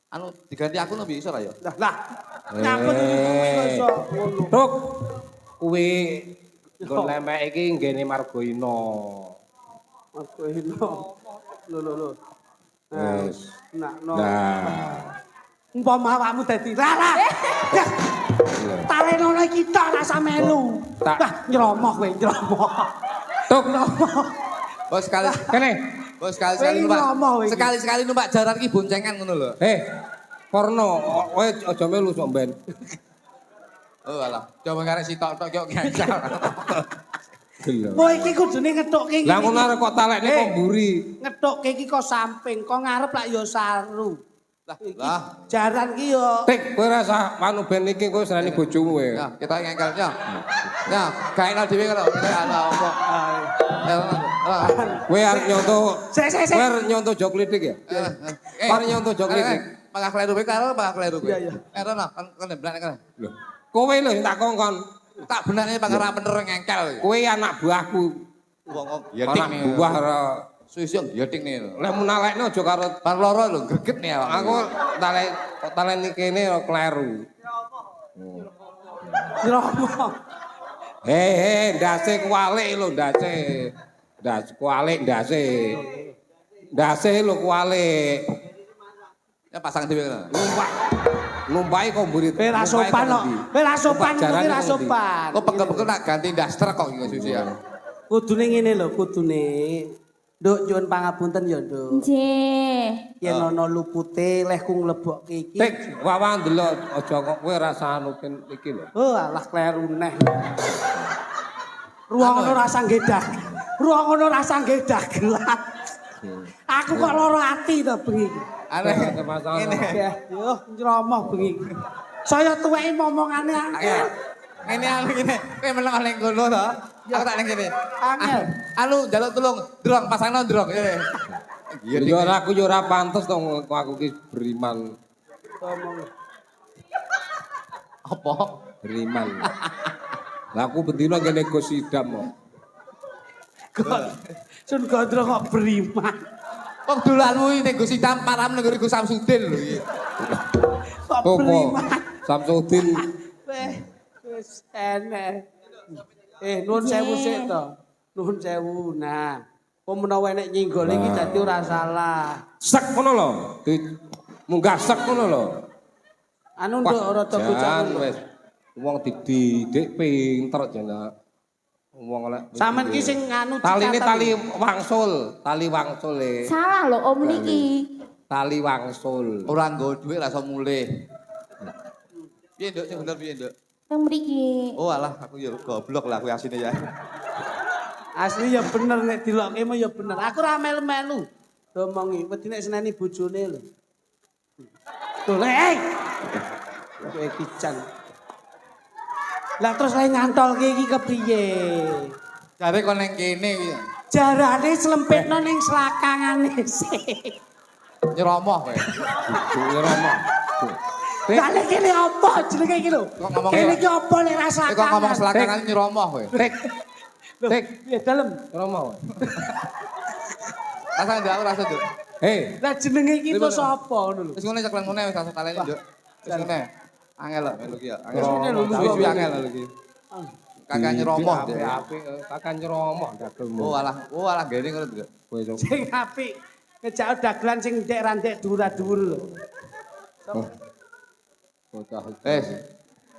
Anu diganti aku lebih iso ra ya? Lah, nyapa iso ngono. Tuk. Kuwi nggon lemek iki nggene Margoino. Aku ino. Lho. Wes. Benakno. Nah. Umpama awakmu dadi lara. Talenono iki tok rasa melu. Tak. Wah, nyromo kowe, nyromo. Tuk. Bos sekali Kene. bos sekali Kowe ngomong numpak. iki. Sekali-sekali numpak jaran iki boncengan ngono lho. Porno, kowe aja melu sok ben. Oh alah, coba ngarek sitok-tok kok gagal. Gelo. Kowe iki kudune ngethukke iki. Lah ngono arek kok talekne kok mburi. Ngethukke iki kok samping, kok ngarep lak ya saru. Lah, Jaran ki yo Tik, kowe rasa manu ben iki kowe serani bojomu wae. ya kita ngengkel ya. Ya, gaekno dhewe karo kita ana apa. Kowe arep nyonto. Sik. Kowe arep nyonto jok lidik ya? Arep nyonto jok lidik. Pangah kleru kowe karo pangah kleru kowe. Iya. Erono kan blak kan. Lho, kowe lho sing tak kongkon. Tak benane pangah ra bener ngengkel. Kowe anak buahku. Wong Anak yeting buah ora suwi yeting nih. lek munalekno aja karo Par loro lho greget nih awak. aku taleni kene kleru. nyromo. Ndase kualik lho ndase. Ndas kualik ndase. Ndase lho kualik. Ya pasang dhewe kan. Numpaki kok mburi. Kowe ra sopan kok. Kowe ra sopan, kowe ra sopan. Kok pegel-pegel nak ganti daster kok iki susi ya. Kudune ngene lho, kudune. Nduk nyuwun pangapunten ya, Nduk. Nggih. Yen ana lupute lehku nglebokke iki. Tik, wawa ndelok aja kok kowe rasa anu iki lho. Oh, alah kleru neh. Ruang ono rasa ngedak. Ruang ono rasa ngedak gelat. Aku kok loro ati to bengi iki. Aneh. Ini. Yo, nyromoh bengi iki. Saya tuweki momongane Ayo. Ini anu gini, kowe meneng ning kono to. Aku tak ning kene. angel. Anu njaluk tulung, drong pasangno drong. Iya. Yo ora aku yo ora pantes to aku ki beriman. Apa? Beriman. Lah aku bendina ngene Gus Sidam kok. Sun gondro kok beriman. Wong dolanmu iki Gus Hitam param ning Gus Samsudin lho iki. Kok Opo? beriman. Samsudin Wis enek. Nuwun sewu sik to. Nuwun sewu. Nah, kok menawa enek nyinggol iki dadi ora salah. sek ngono lho. Munggah sek ngono lho. Anu nduk rada bocah. Jan wis wong dididik pinter jan. Wong lek Sampeyan ki sing anu taline cikatan. tali wangsul e. Salah lho om niki. Tali wangsul. Ora nggo dhuwit ra iso mulih. Piye Nduk sing bener piye Nduk? Teng mriki. Oh alah aku ya goblok lah aku asine ya. Asli ya bener nek dilokke mah ya bener. Aku ora melu-melu. Domongi wedi nek seneni bojone lho. Tuh lek. Kowe kican. Lah terus lek nyantolke iki kepiye? Jare kon ning kene iki. Jarane slempitno ning selakangane sik. Nyeromoh kowe. Nyeromo. Lah lek kene apa jenenge iki lho? Kok ngomong Kene iki apa lek ra Kok selakangan? ngomong selakangan nyeromoh kowe. Tik. Tik. Ya dalem. Nyeromo. Pasang ndak ora Nduk. Lah jenenge iki to sapa ngono lho. Wis ngene ceklen ngene wis rasa talene Nduk. Wis ngene. Angel lho melu ki ya. Angel. Ngene lho, Suwi-suwi angel lho iki. Kakak nyeromoh. Apik, kakak nyeromo dagelmu. Oh alah gene ngono Nduk. Kowe iso. Sing apik. Ngejak dagelan sing ndek ra ndek dhuwur-dhuwur lho. Bocah. Wis.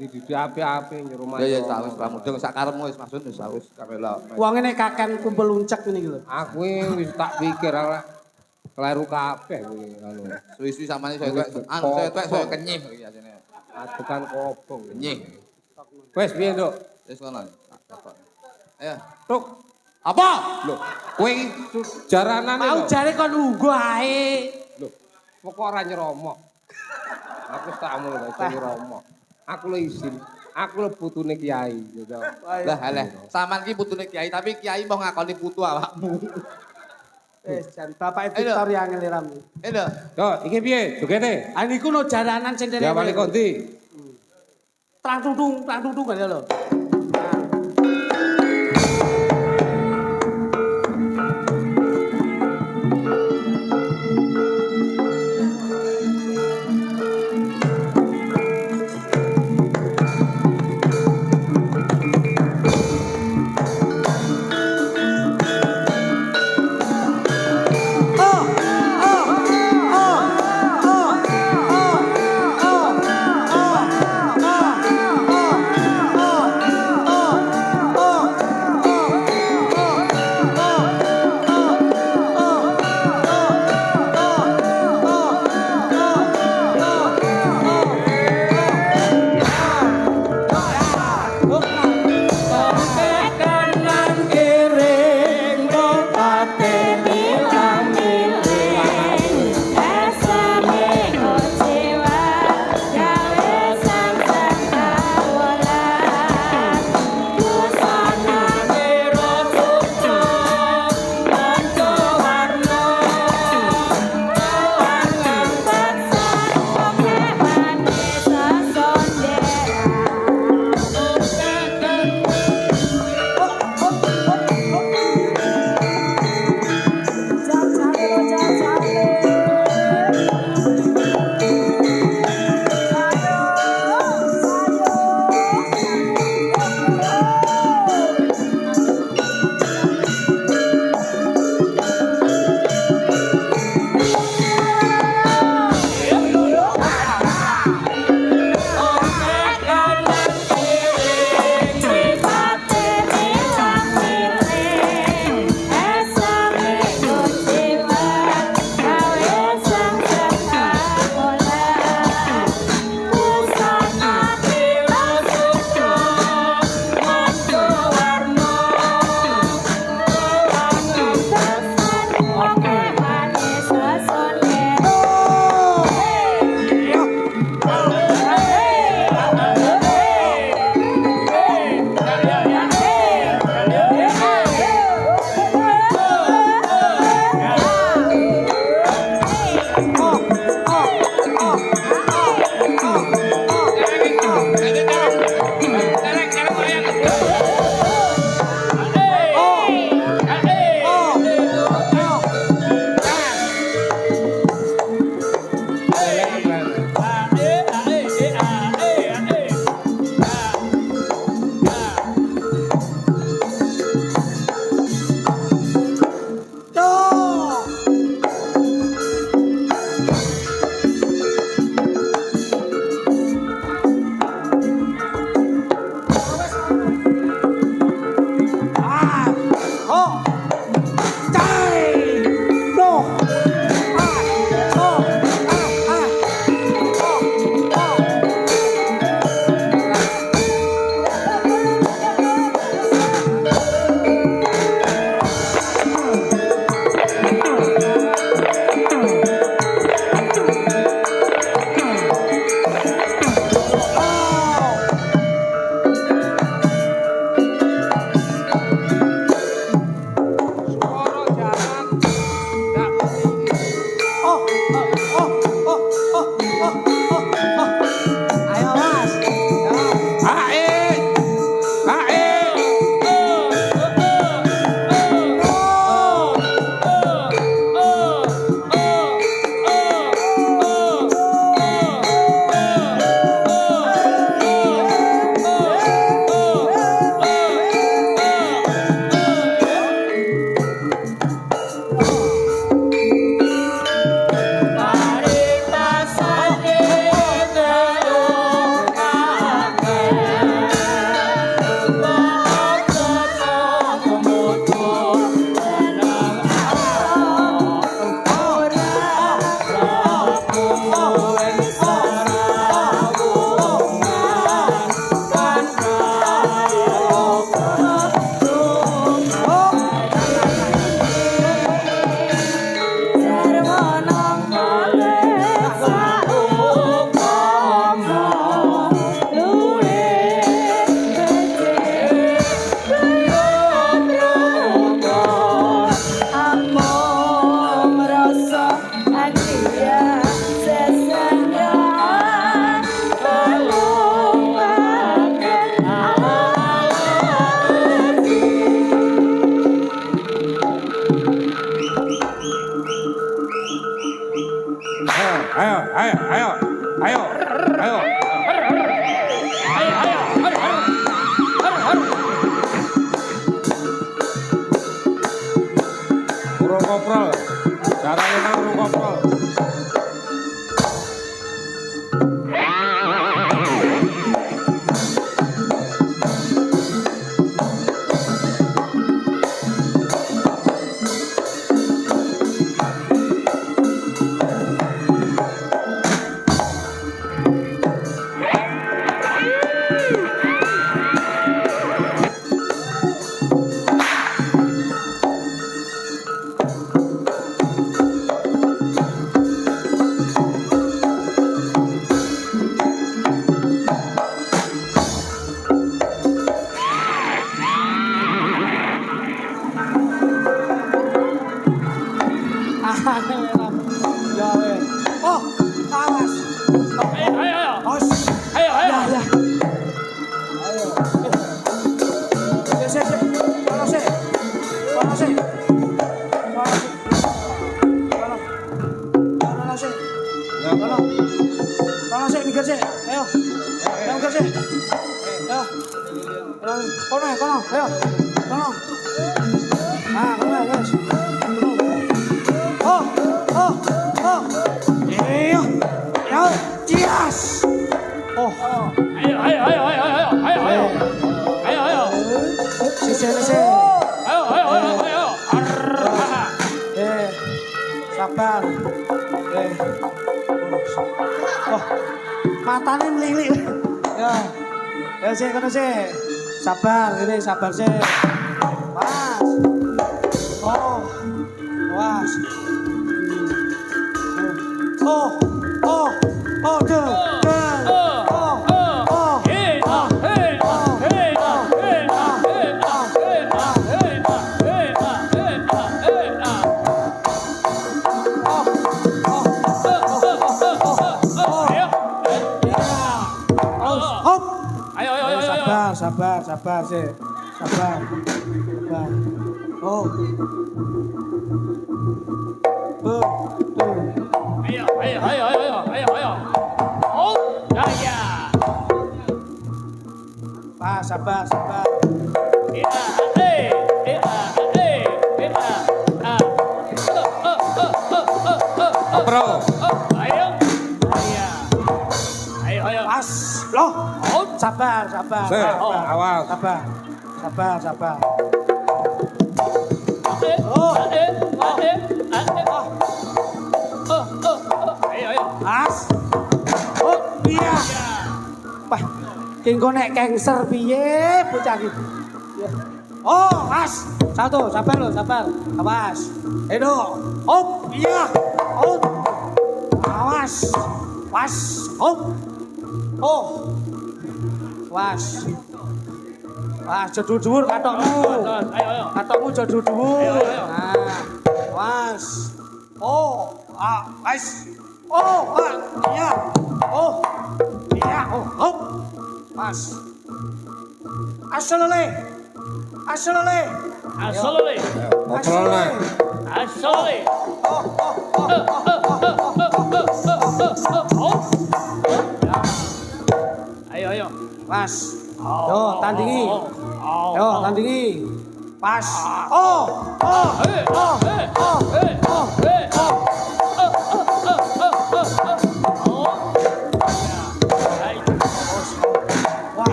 Dididik api-api nyuruh maju. Ya wis pramudeng sak karepmu wis maksud wis kabelo. Wong ini kaken kumpul uncek ini gitu. Aku wis tak pikir ala kleru kabeh kuwi anu. Suwi-suwi samane saya tuwek saya kenyih iki asine. Adegan kobong. Kenyih. Wes piye, Nduk? Wis ngono. Ayo. Tuk, Apa? lho, kowe iki jaranane Mau lho. jare kon unggo ae. Lho, pokok ora nyeromok. Aku wis tak amul gak nyeromok. Aku lho izin. Aku lho putune kiai gitu. Lah sampean ki putune kiai tapi kiai mau ngakoni putu awakmu. Jan bapak Victor yang ngeliram. Lho. Yo, iki piye? Jogete? Ah niku no jaranan sing Ya wali kondi. Trang tutung kan ya lho. ayo. Urung koprol. Carane nang urung koprol. Ya weh. Oh, awas. Ayo. Os. Ayo. Ya. Ayo. Sik. Kono sik. Kono sik. Kono sik mikir sik. Ayo. Ayo mikir sik. Ayo. Kono. Ayo. Kono. Ah, kono wes. Oh. Ayo. Cias. Oh. Ayo. Sik. Ayo. Sabar. Oh. Matane mlilik. Ya sik kono sik. Sabar sik. Pas. Oh. Was. Sabar sih. Sabar. Oh. Tuh. Ayo. Oh, ya. Pak, sabar. Bro. Ayo. Pas. Loh. Sabar. Awas. Sabar. Ayo. Pas. Oh, iya. Wah, kengko nek cancer piye bocah iki? Oh, pas. Satu, sabar. Awas. Edo. Op, iya. Op. Awas. Pas. Op. Oh. Was. Jodoh dhuwur katokmu. Ayo. Katokmu jodoh dhuwur. Ayo. Nah. Was. Oh. Was. Oh, iya. Oh. Iya. Oh. Hop. Was. Asolole. Koprolna. Ayo. Pas. Yo, tandingi. Pas. Oh.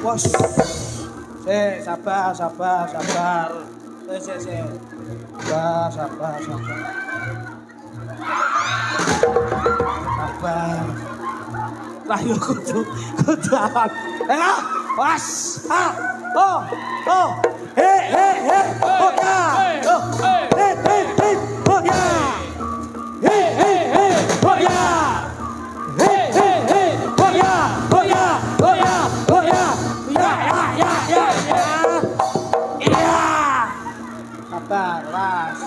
Bos. Sabar. Sik. Sabar. Lah yo kudu awan. Was. Oh. He. Oh ya. He. Oh ya. He. Oh ya. Ya. Iya. Sabar, was.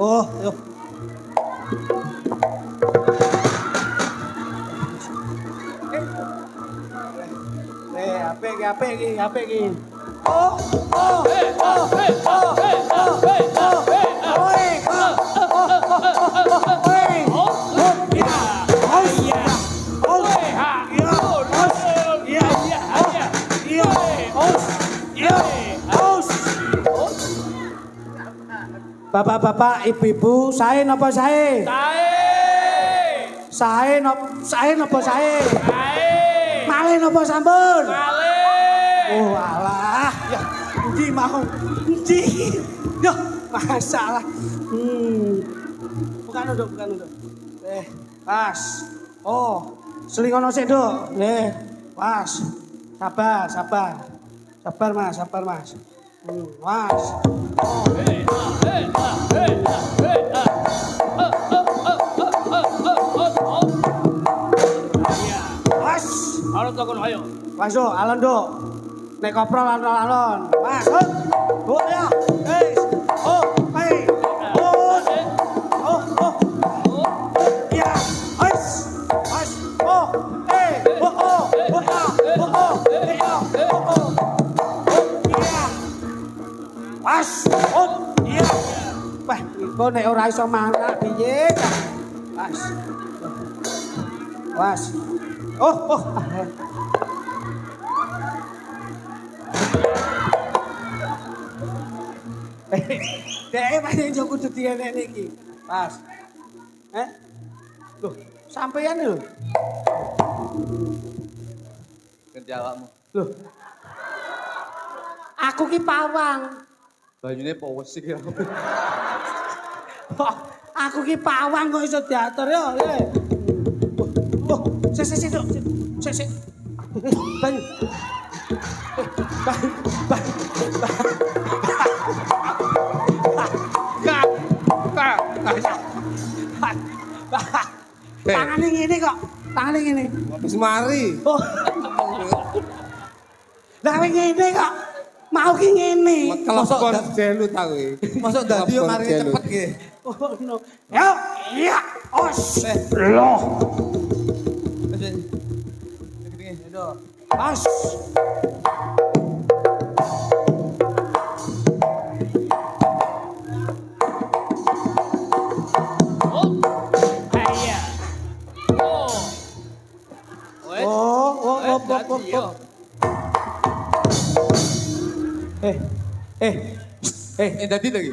Oh, yo. HP iki. Bapak-bapak, ibu-ibu, sae napa sae? Sae napa sae? Malih napa sampun? Oh alah, ya endi mau? Endi? Yo, masalah. Bukan nduk. Pas. Oh, selingono sik, Nduk. Pas. Sabar. Sabar, Mas. Mas. Mas. Alon takon ayo. Mas, alon, Nduk. Nek koprol alon. Mas, Nduk ya. Guys. Oh, hai. Ya. Mas. Oh, Mas, iya. Wah, iku nek ora iso mangkat piye? Was. Oh. Dek pancen yo kudu dienek niki. Pas. Loh, sampeyan lho. Ganti awakmu. Loh. Aku ki pawang. Banyune powes iki. Aku ki pawang kok iso diatur yo. Sik, Duk. Sik. Banyu. Tangane ngene kok. Tangane ngene. Wis mari. Oh. Lah ngene kok. Mau ki ngene. Kelepon jelu ta kowe. Masuk dadi yo mari cepet nggih. Oh, no. Yo, iya. Os. Loh. As. Dadi to iki.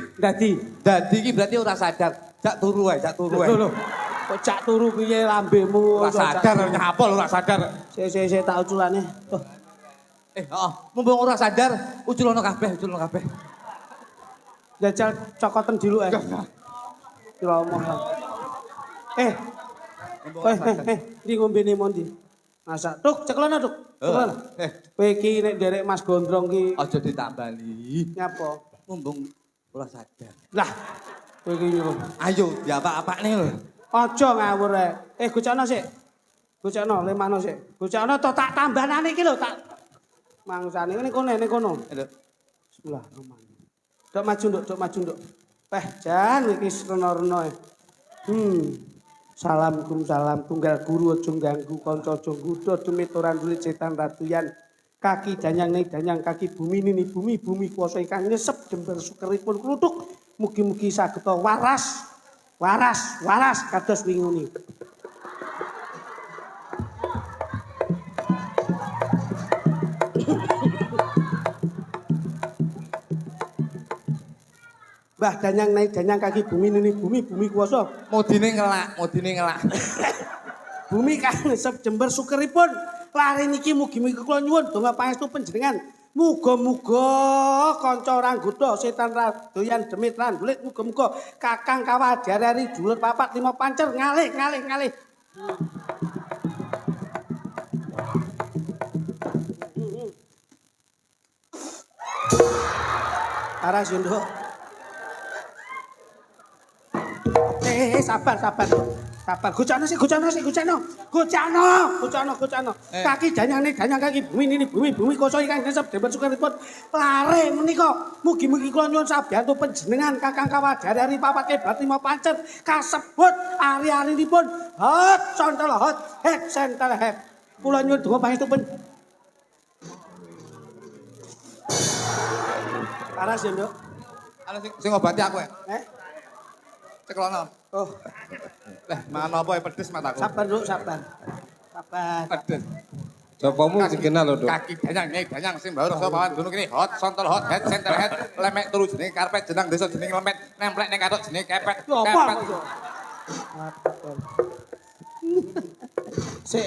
Dadi iki berarti ora sadar. Jak turu wae. Lho. Kok cak turu piye lambemu? Ora sadar nyapol ora sadar. Sik tak uculane. Oh. Mumpung ora sadar, uculono kabeh. Jajal cokoten dulu Kira omong. Iki ngombene mondi? Masak. Tuk, ceklana, Tuk. Ceklana. Kowe iki nek nderek Mas Gondrong ki Aja ditambali. nyapa? Mumpung ora sadar. Lah, kowe iki nyuruh. Ayo, diapa-apane lho. Aja ngawur gocokno sik. Gocokno, lemano sik. Gocokno to tak tambanane iki lho, tak mangsane ning kono. Bismillahirrahmanirrahim. Dok maju, Nduk. Jan iki rena-rena. Salam tunggal guru aja ganggu kanca aja nggodha demit ora ndulit setan ratuyan. Kaki danyang kaki bumi nini bumi kuasa ingkang nyesep jember sukeripun kluthuk. Mugi-mugi sageta waras kados winguni. Mbah danyang kaki bumi nini bumi kuasa. Modine ngelak. Bumi kang nyesep jember sukeripun. Lare niki mugi-mugi kula nyuwun donga pangestu panjenengan. Muga-muga kanca ora nggodha setan doyan demit lan bulit. Muga-muga Kakang Kawadharari dulur papat lima pancer ngalih. Aras yo, Nduk. Sabar. Gocokno. Kaki danyang kaki bumi koso ingkang nyesep demen sukaripun. Lare menika mugi-mugi kula nyuwun sabiyantu panjenengan Kakang Kawadharari papat kebat lima pancer kasebut ari-arinipun hot sentel head. Kula nyuwun donga pangestu Paras ya, Nduk. Ana sing ngobati aku ya. Ceklono. Oh, Lah, mangan apa ya pedes mataku. sabar, Nduk, sabar. Sabar. Pedes. Jopomu sing kenal lho, Duk. Kaki danyang sing baur rasa pawan gunung kene hot sontol hot head center head lemek turu jenenge karpet jenang desa jenenge lemet nemplek ning kathok jenenge kepet. Lho, apa? Sik,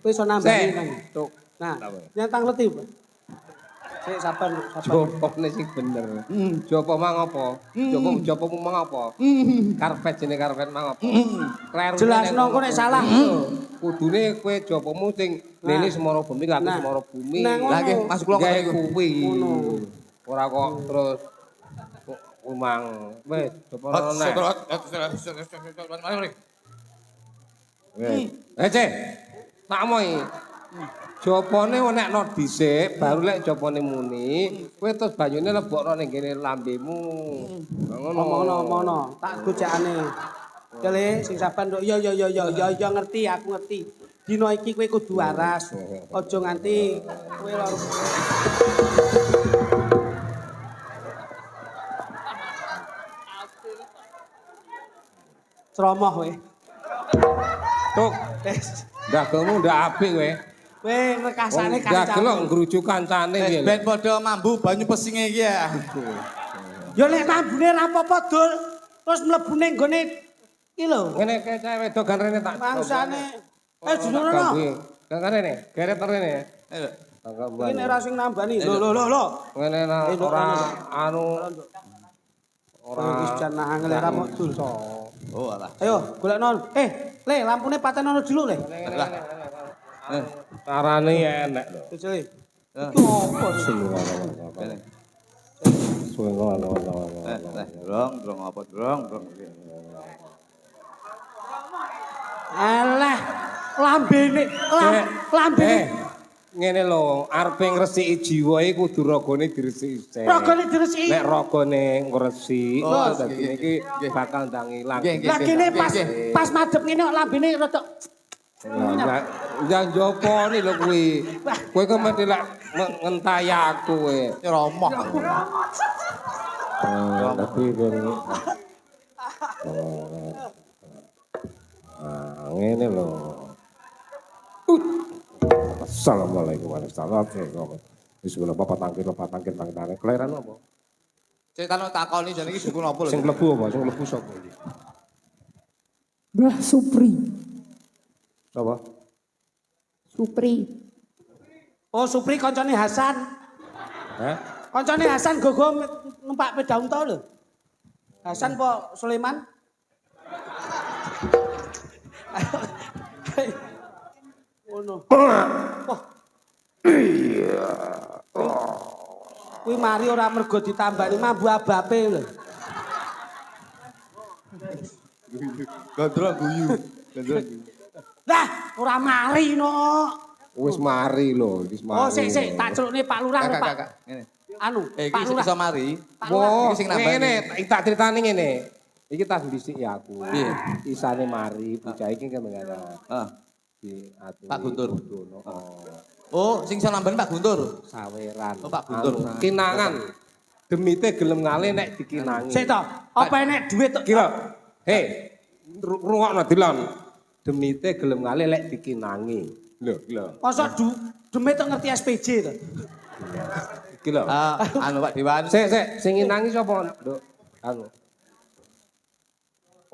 kowe iso nambahi nang. Duk. Nah, nyantang leti, Pak. Sik, sabar, Nduk, sabar. Jopone sing bener. Jopo mang apa? Jopomu mang apa? Karpet jenenge karpet mang apa? Kleru. Jelasno kok nek salah. Kudune kowe jopomu sing lele semara bumi aku Nah. semara bumi. Nah, ngono. Lah nggih masuk kula Gawe ngono. kuwi. Ngono. Ora kok terus umang. Wis, jopo Hot rono. sontol hot. Cek. Tak moi. Jopone nekno dhisik, baru lek jopone muni, kowe terus banyune lebokno ning kene lambemu. Ngono. Tak gojekane. Kele sing sabar, Nduk. Ya ngerti, aku ngerti. Dina iki kowe kudu waras. Aja nganti kowe loro. Ceromoh kowe. Tuk, Wis. dagangmu ndak apik kowe. Kowe rekasane Dagel kancamu. ngrujuk kancane piye. Ben padha mambu banyu pesinge iki ya. Ya nek mambune ra apa-apa, Dul. Terus mlebu ning gone iki lho. Ngene kae cewek wedogan rene tak. Bangsane. Junono. Kan rene, geret rene. Ayo. Iki nek ra sing nambani. Lho. Ngene ora anu ora Wis jan angel ra mok Dul. Oh alah. Ayo, golekno. Le, lampune patenono dulu, Le. carane enek lho. Jujur. Iki opo sih? Drong apa drong. Alah, lambene. Ngene lho, arepe ngresiki jiwa iki kudu ragane diresiki sik. Ragane diresiki. Nek ragane ngresik, Oh, dadi iki bakal ndang ilang. Lah kene pas madhep ngene kok lambene rada Ya njopone lho kuwi. Kowe kok mesti lek ngentahi aku kowe. Nyeromoh. Tapi ngene lho. Assalamualaikum warahmatullahi wabarakatuh. Bismillah bapak tangkir tangkir. Kelahiran apa? Cek takoni jane iki suku napa lho. Sing mlebu apa? Sing mlebu sapa iki? Mbah Supri. Sapa? Supri. Oh, Supri koncone Hasan. Hah? Koncone Hasan gogo numpak sepeda unta lho. Hasan po Sulaiman? Ngono. Oh. Iya. Kuwi mari ora mergo ditambani mambu abape lho. Gondrong guyu. Lah, ora mari no. Wis mari lho, wis mari. Oh, sik tak celukne Pak Lurah lho, Pak. Kakak. Ngene. Anu, Iki Pak Lurah. iso mari. Pak Lurah. Oh, Iki sing nambani. ngene, tak critani ngene. Iki tas dhisik ya aku. Piye? Isane mari bocah iki kemengana. Heeh. Di atu. Pak Guntur. Oh, Oh, sing iso nambani Pak Guntur. saweran. Oh, Pak Guntur. Anu, kinangan. Demite gelem ngale nek dikinangi. Sik to, apa enek duit to? Kira. Hei, rungokno dilon. Demite gelem ngale lek dikinangi. Lho. Masa demit tok ngerti SPJ to? Iki lho. Anu Pak Dewan. Sik, sing nginangi sapa, Nduk? Anu.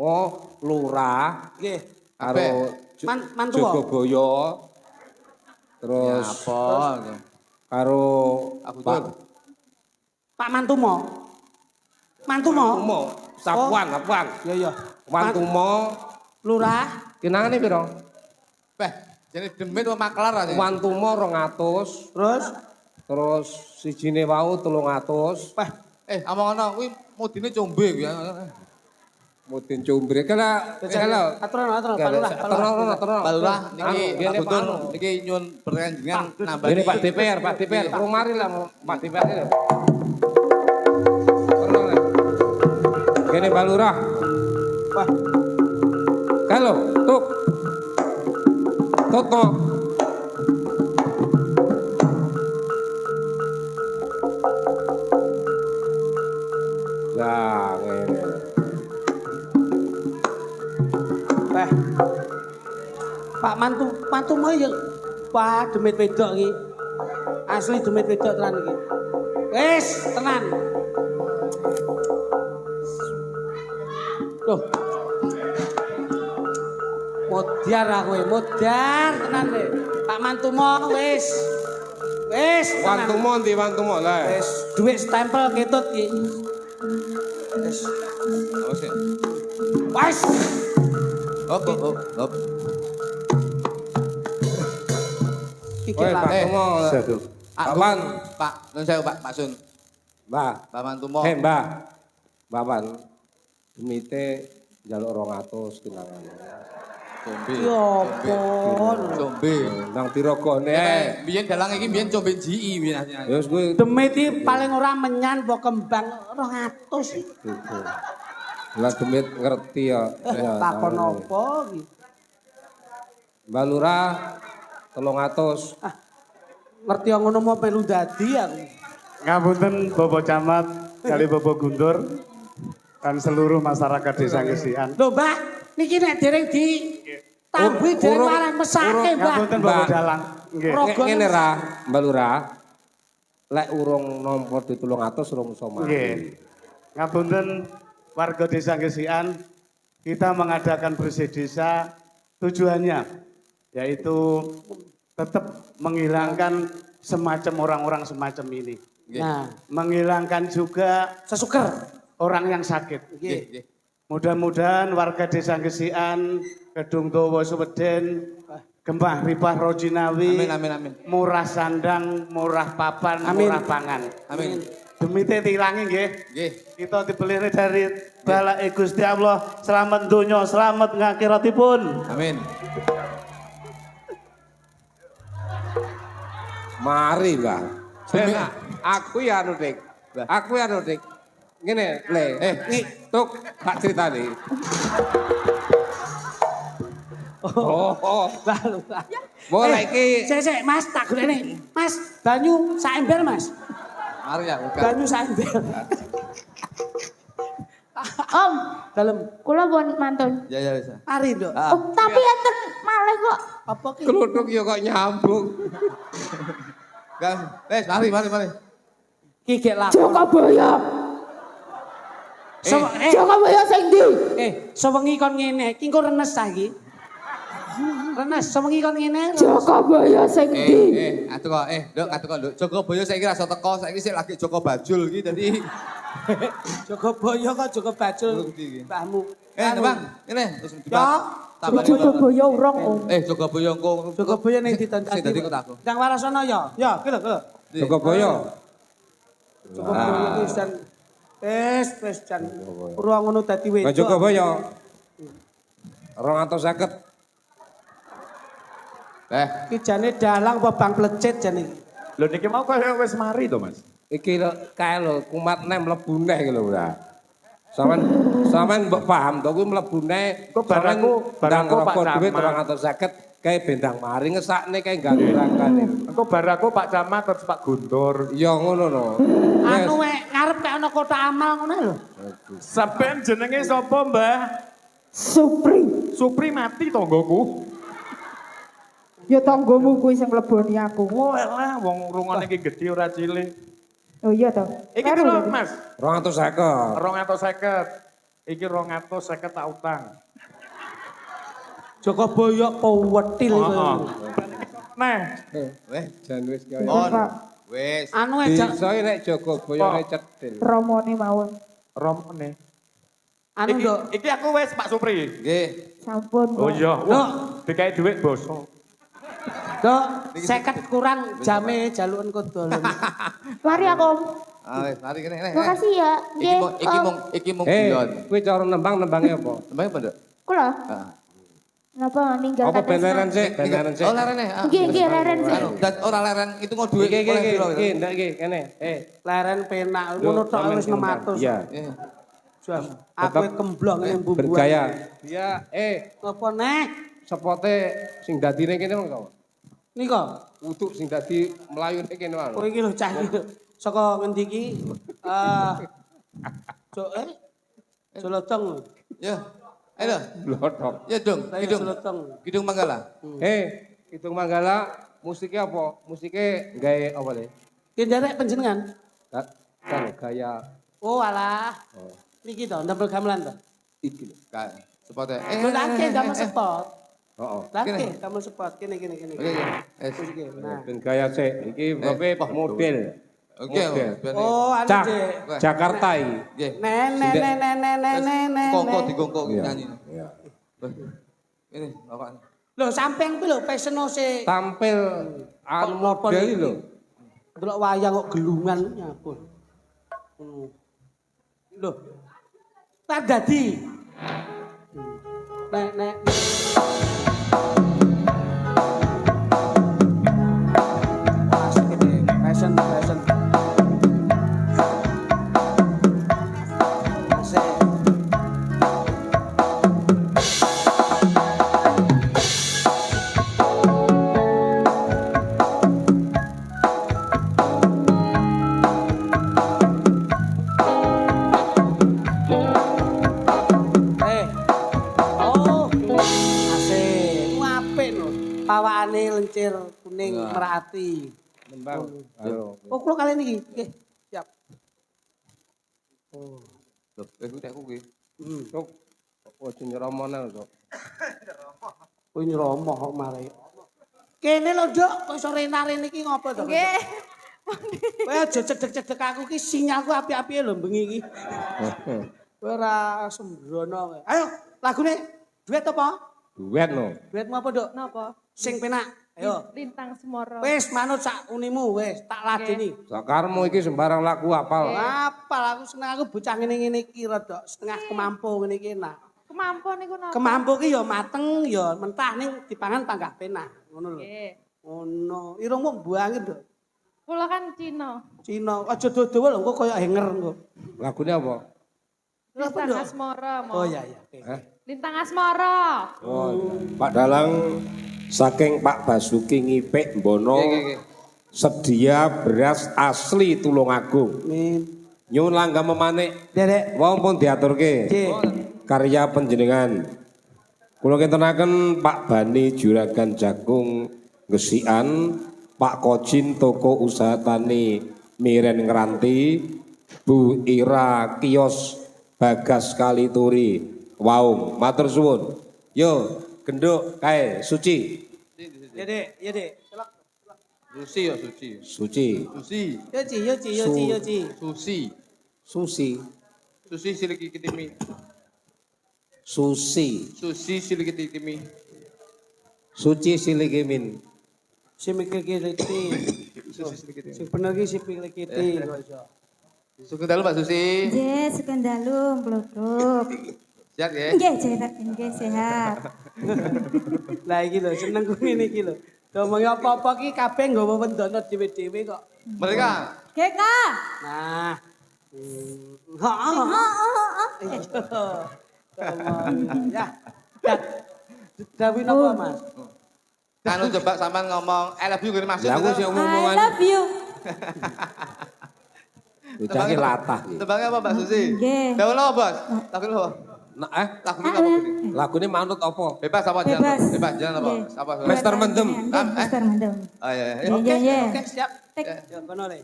Oh, lurah Nggih. karo Mantu. Jogobaya. Terus Apa? karo Pak Guntur. Pak Mantumo. Mantumo, Sapuan. Iya. Mantumo, Lurah. kinangane piro? Beh, jane demit apa maklar aja. Mantumo 200, Terus terus sijine wau 300. wah, Omong ngono kuwi mudine combe kuwi. Mudin Cumbre kala aturan Pak Lurah. Pak Lurah niki Pak Anu, Guntur anu. niki nyuwun pertanyaan nambah. Ini Pak DPR, perlu mari lah Pak DPR ini. Gini Pak Lurah. Wah, Kalau, tuk. Toto. Lah ngene. Pak mantumu ya. Wah, demit wedok iki. Asli demit wedok tenan iki. Wis, tenan. Loh. Modar aku, modar tenan le. Pak mantumu wis. Wis, tenan. Wantumu lah. Wis, duit stempel ketut iki. Wis. Oh, sik. Wis. Hop. Iki Woi, lah. Pak Tumo. Paman. Pak, nun sewu Pak, Pak Sun. Mbah. Pak Mantumo. Mbah. Bapan. Demite njaluk 200 kinangan. Combe. Ya ampun. Combe. Nang dirogone ae. Biyen dalang iki biyen combe GI biyen asline. Ya wis kuwi Demit iki paling ora menyan apa kembang 200 iki. gitu. Lah demit ngerti ya. Ya, Takon tahu. apa iki? Mbak Lurah 300. Ngerti yang ngono mau melu dadi aku. Ngapunten Bapak Camat, kali Bapak Guntur, dan seluruh masyarakat Desa Gesian. Lho, Mbak, niki nek dereng di tambuhi dereng Urung- marang mesake, Mbak. Ngapunten Bapak Mbak. Dalang. Nggih. Rogo- Ngene ra, Mbak Lurah. Lek urung nampa di 300 urung iso mari. Nggih. Ngapunten warga Desa Gesian, kita mengadakan bersih desa tujuannya yaitu tetap menghilangkan semacam orang-orang semacam ini. Nah, Menghilangkan juga sesuker. orang yang sakit. Nggih. Mudah-mudahan warga Desa Gesian, Kedung Towo Sweden, Gembah Ripah Rojinawi, Amin. murah sandang, murah papan, Amin. murah pangan. Amin. Demi tilangi nggih. Nggih. Kita dibeli dari balai Gusti Allah. Selamat dunya, selamat ngakhiratipun. Amin. Mari, Mbak. Aku ya anu, Dik. Aku ya anu, Dik. Ngene, Le. Tuk, tak critani. Oh. Lalu. Boleh iki Sik, Mas, tak golekne. Mas, banyu sak ember, Mas. Mari ya, buka. Banyu sak ember. Om, Dalem. kula pun mantun. Ya wis. Ari, Nduk. Oh, tapi enten malih kok. Apa ki? kluthuk ya kok nyambung. Kan, wis mari. Ki gek lak. Jokabaya. Jokabaya sing ndi? Sewengi kon ngene, ki engko renes ta iki. Renes, sewengi kon ngene. Jokabaya sing ndi? Atuh kok, Nduk, Nduk. Jogobaya saiki ra iso teko, saiki sik lagi Joko Bajul iki dadi Jogobaya kok Joko Bajul. Mbahmu. Bang, ngene wis Ya. tambani. Jokabaya urung om. Jogobaya engko. Jogobaya ning ditonton. Sing dadi kok aku. Nang Warasana ya. Ya, ki lho. Jogobaya. Jogobaya ki jan wis jan ora ngono dadi wedok. Mbak Jogobaya. 250. Ki jane dalang apa bang plecet jane iki. Lho niki mau kaya wis mari to, Mas. Iki lho kae lho kumat nem mlebu neh iki lho ora. Sampeyan mbok paham to kuwi mlebu neh. Kok baraku Pak Camat. 250 kae bendang mari ngesakne kae ganggu rangkane. Engko baraku Pak Camat terus Pak Guntur. Ya ngono no. Anu ngarep kayak ana kota amal ngono lho. Sampeyan jenenge sapa, Mbah? Supri. Supri mati tonggoku. Ya tanggomu kuwi sing mleboni aku. Oh elah, wong rungone iki gedhe ora cilik. Oh iya to. Iki piro, Mas? 250. 250. Iki 250 tak utang. Jogobaya pewetil Heeh. kowe. Nah, Weh, Jan wis kaya. on. Wis. Anu Bisa nek Jogobaya nek cedhil. Romone mawon. romone. anu Iki, Nduk. iki aku wis Pak Supri. Nggih. Sampun. Oh Kok. iya, Loh. wah, dikai dhuwit boso. Nduk, 50 kurang jame jaluken kodol. Mari aku om. Wis, mari kene. Makasih ya. Nggih. Iki mung guyon. Kuwi cara nembang-nembange apa? Tembang apa, Nduk? Kula. Heeh. Napa ninggal Apa kata beneran senang? sih? Beneran sih. Oh, lerene. Nggih, leren sih. Anu, ora leren, itu mau duit Iki oleh piro? iki ndak iki kene. Leren penak ngono tok wis 600. Iya. Jas, aku kemblong ning bumbuan. Bergaya. Iya, Apa neh? sepote sing dadine kene mongko. Nika, Uduk sing dadi mlayune kene wae. kowe iki lho cah iki. Saka ngendi iki? Jolotong. Ya. Ayo. Blodok. Ya dong, Kidung. Jolotong. Kidung Manggala. Kidung Manggala musiknya apa? Musiknya gawe apa le? Ki nderek panjenengan. Kan gaya Oh alah. Niki to ndamel gamelan to. iki lho. Kan. Spotnya. Lho lake damel spot. Heeh. Lake damel spot kene. Oke. Iki. Nah. Ben gaya sik iki bape model. Oke. Oh anu Cak Dik. Jakarta iki. Nggih. Nenek. Kongko digongko nyanyi. Iya. Ini bapak. Lho sampean kuwi lho peseno se Tampil anu Kok model iki? lho. delok wayang kok gelungan nyapun. Lho. Tak dadi. Nek. Asik ini, fashion. Asik. Pawakane lencir kuning merati. Nembang. Ayo. Oh, kula kalian iki. Nggih, siap. Oh. Loh, nek kuwi. Sok ojo nyeromone kok. Kuwi nyromo kok mare. Kene lho, Nduk, kok iso rena-rene iki ngopo to? Nggih. Kowe aja cedek-cedek aku ki sinyalku api-api lho bengi iki. Kowe ora sembrono kowe. Ayo, lagune duet apa? Duet no. Duetmu apa, Nduk? Napa? Sing penak. Ayo. Lintang Semoro. Wis manut sak unimu wis tak ladeni. Sakarmu iki sembarang lagu apal. Apal aku seneng aku bocah ngene-ngene iki rada setengah kemampu ngene iki enak. Kemampu niku napa? Kemampu ki ya mateng ya mentah ning dipangan panggah penak ngono lho. Nggih. Ngono. Irungmu mbuange, Nduk. Kula kan Cina. Cina aja dodowo lho engko koyo henger engko. Lagune apa? Lintang Asmara. Oh iya. Lintang Asmara. Oh, Pak Dalang saking Pak Basuki Ngipik Mbono sedia beras asli Tulungagung. Min. Nyuwun langgam memanik Derek. wong pun diaturke. Nggih. Karya panjenengan. Kula kintenaken Pak Bani Juragan Jagung Gesian, Pak Kojin toko usaha tani Miren Ngranti, Bu Ira kios Bagas Kalituri. Waung, matur suwun. Yo, genduk kae suci. Ya, Dek. Susi ya suci. Suci. Yoci. Susi. Susi. Susi siliki kitimi. Susi. Susi siliki kitimi. Suci siligimin. Si mikir kiliti. Susi siliki kitimi. Sing bener ki si pikir kiliti kok iso. Sugeng dalu Mbak Susi. Nggih, sugeng dalu mblodok. Sehat ya? Nggih, sehat. Lah iki lho seneng ku ngene iki lho. Ngomong apa-apa ki kabeh nggawa wendono dhewe-dhewe kok. Mereka. Nggih, Kak. Nah. Ya. Dawi napa, Mas? Anu coba sampean ngomong I love you ngene maksud. Lah aku sing I omong-omongan love you. bocah ki latah iki. Tebangnya apa Mbak Susi? Nggih. Daun apa, Bos? Lagu apa? Nah, Lagu ini apa? Gini? lagune manut apa? Bebas apa jalan? Bebas. Bebas jalan apa? Nggih. Apa? Mister Mendem. Nggih, Mister Mendem. Oh iya. Oke, siap. Tek. Ya, kono le.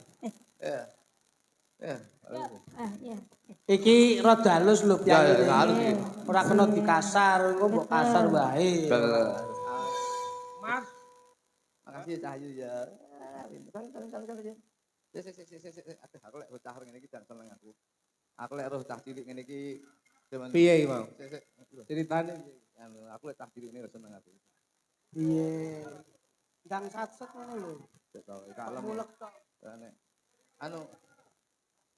Ya. Ya. Iya. Iki rada halus lho Ya, piye. ya, halus iki. Ora kena dikasar, kok mbok kasar wae. Mas, Makasih Cahyu ya. Aku lek bocah ngene iki jan seneng aku. Aku lek roh cah cilik ngene iki jaman piye iki, Mang? Ceritane anu aku lek cah cilik ngene seneng aku. Iya. Ndang satset ngono lho. Kalem. Mulek tok. Anu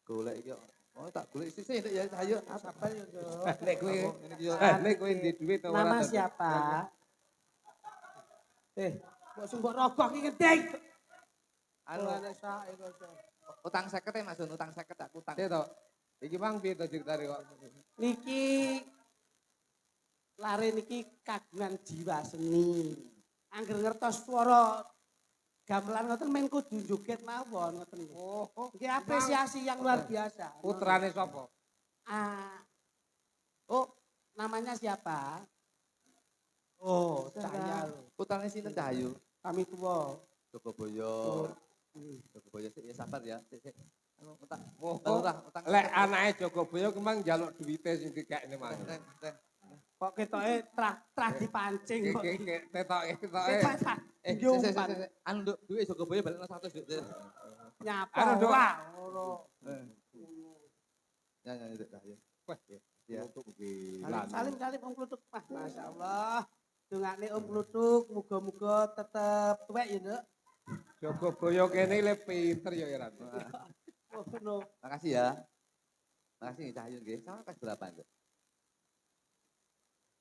golek iki oh tak golek sisih ya Cahyu. Sabar ya, Dok. nek kowe Ngene iki yo. nek kowe ndek dhuwit ora. Nama siapa? Kok sumbok rokok iki gedeng. Anu utang 50 ya Mas, utang 50 tak utang. Piye to? Iki Mang piye to ceritane kok? Niki lare niki kagungan jiwa seni. Angger ngertos swara gamelan ngoten men kudu joget mawon ngoten. Oh, nggih apresiasi yang luar biasa. Putrane sapa? Oh, namanya siapa? Oh, Cahya. Putrane sinten Cahayu? Kami tua. Jogoboyo. Jogoboyo sik ya sabar ya. Sik. Anu utak. Oh, Utang. lek anake Jogoboyo kemang njaluk duwite sing dikekne mang. Kok ketoke trah dipancing kok. Tetoke. Anu Nduk, duwe Jogoboyo balekno 100 Nduk. Nyapa Anu, Dok. ora. Ora. Ya Nduk Cahayu. Wah, Ya. Salim Om Kluthuk. Wah, masyaallah. Dongane Om Kluthuk muga-muga tetep tuwek ya, Nduk. Jogoboyo kene le pinter ya Iran. Oh, no. Makasih ya. Makasih Cahayu nggih. Sama kelas berapa Nduk?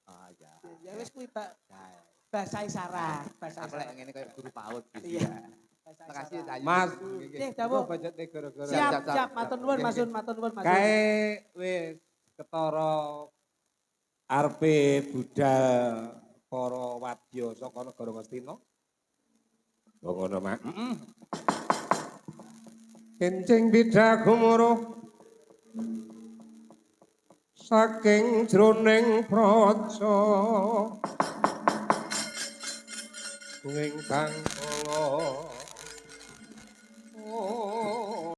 Oh ya. Ya wis kuwi bahasa isyarat, bahasa Aku lek isyarat. ngene koyo guru PAUD gitu Iya. ya. Bahasa Makasih isyarat. Cahayu. Mas, Nggih, dawuh. budgete gara-gara. Siap, matur nuwun Masun. Kae wis ketara arepe budal para wadya saka negara Ngastina. Kok ngono, Mak? Kencing bidah gumuruh saking jroning praja ingkang kala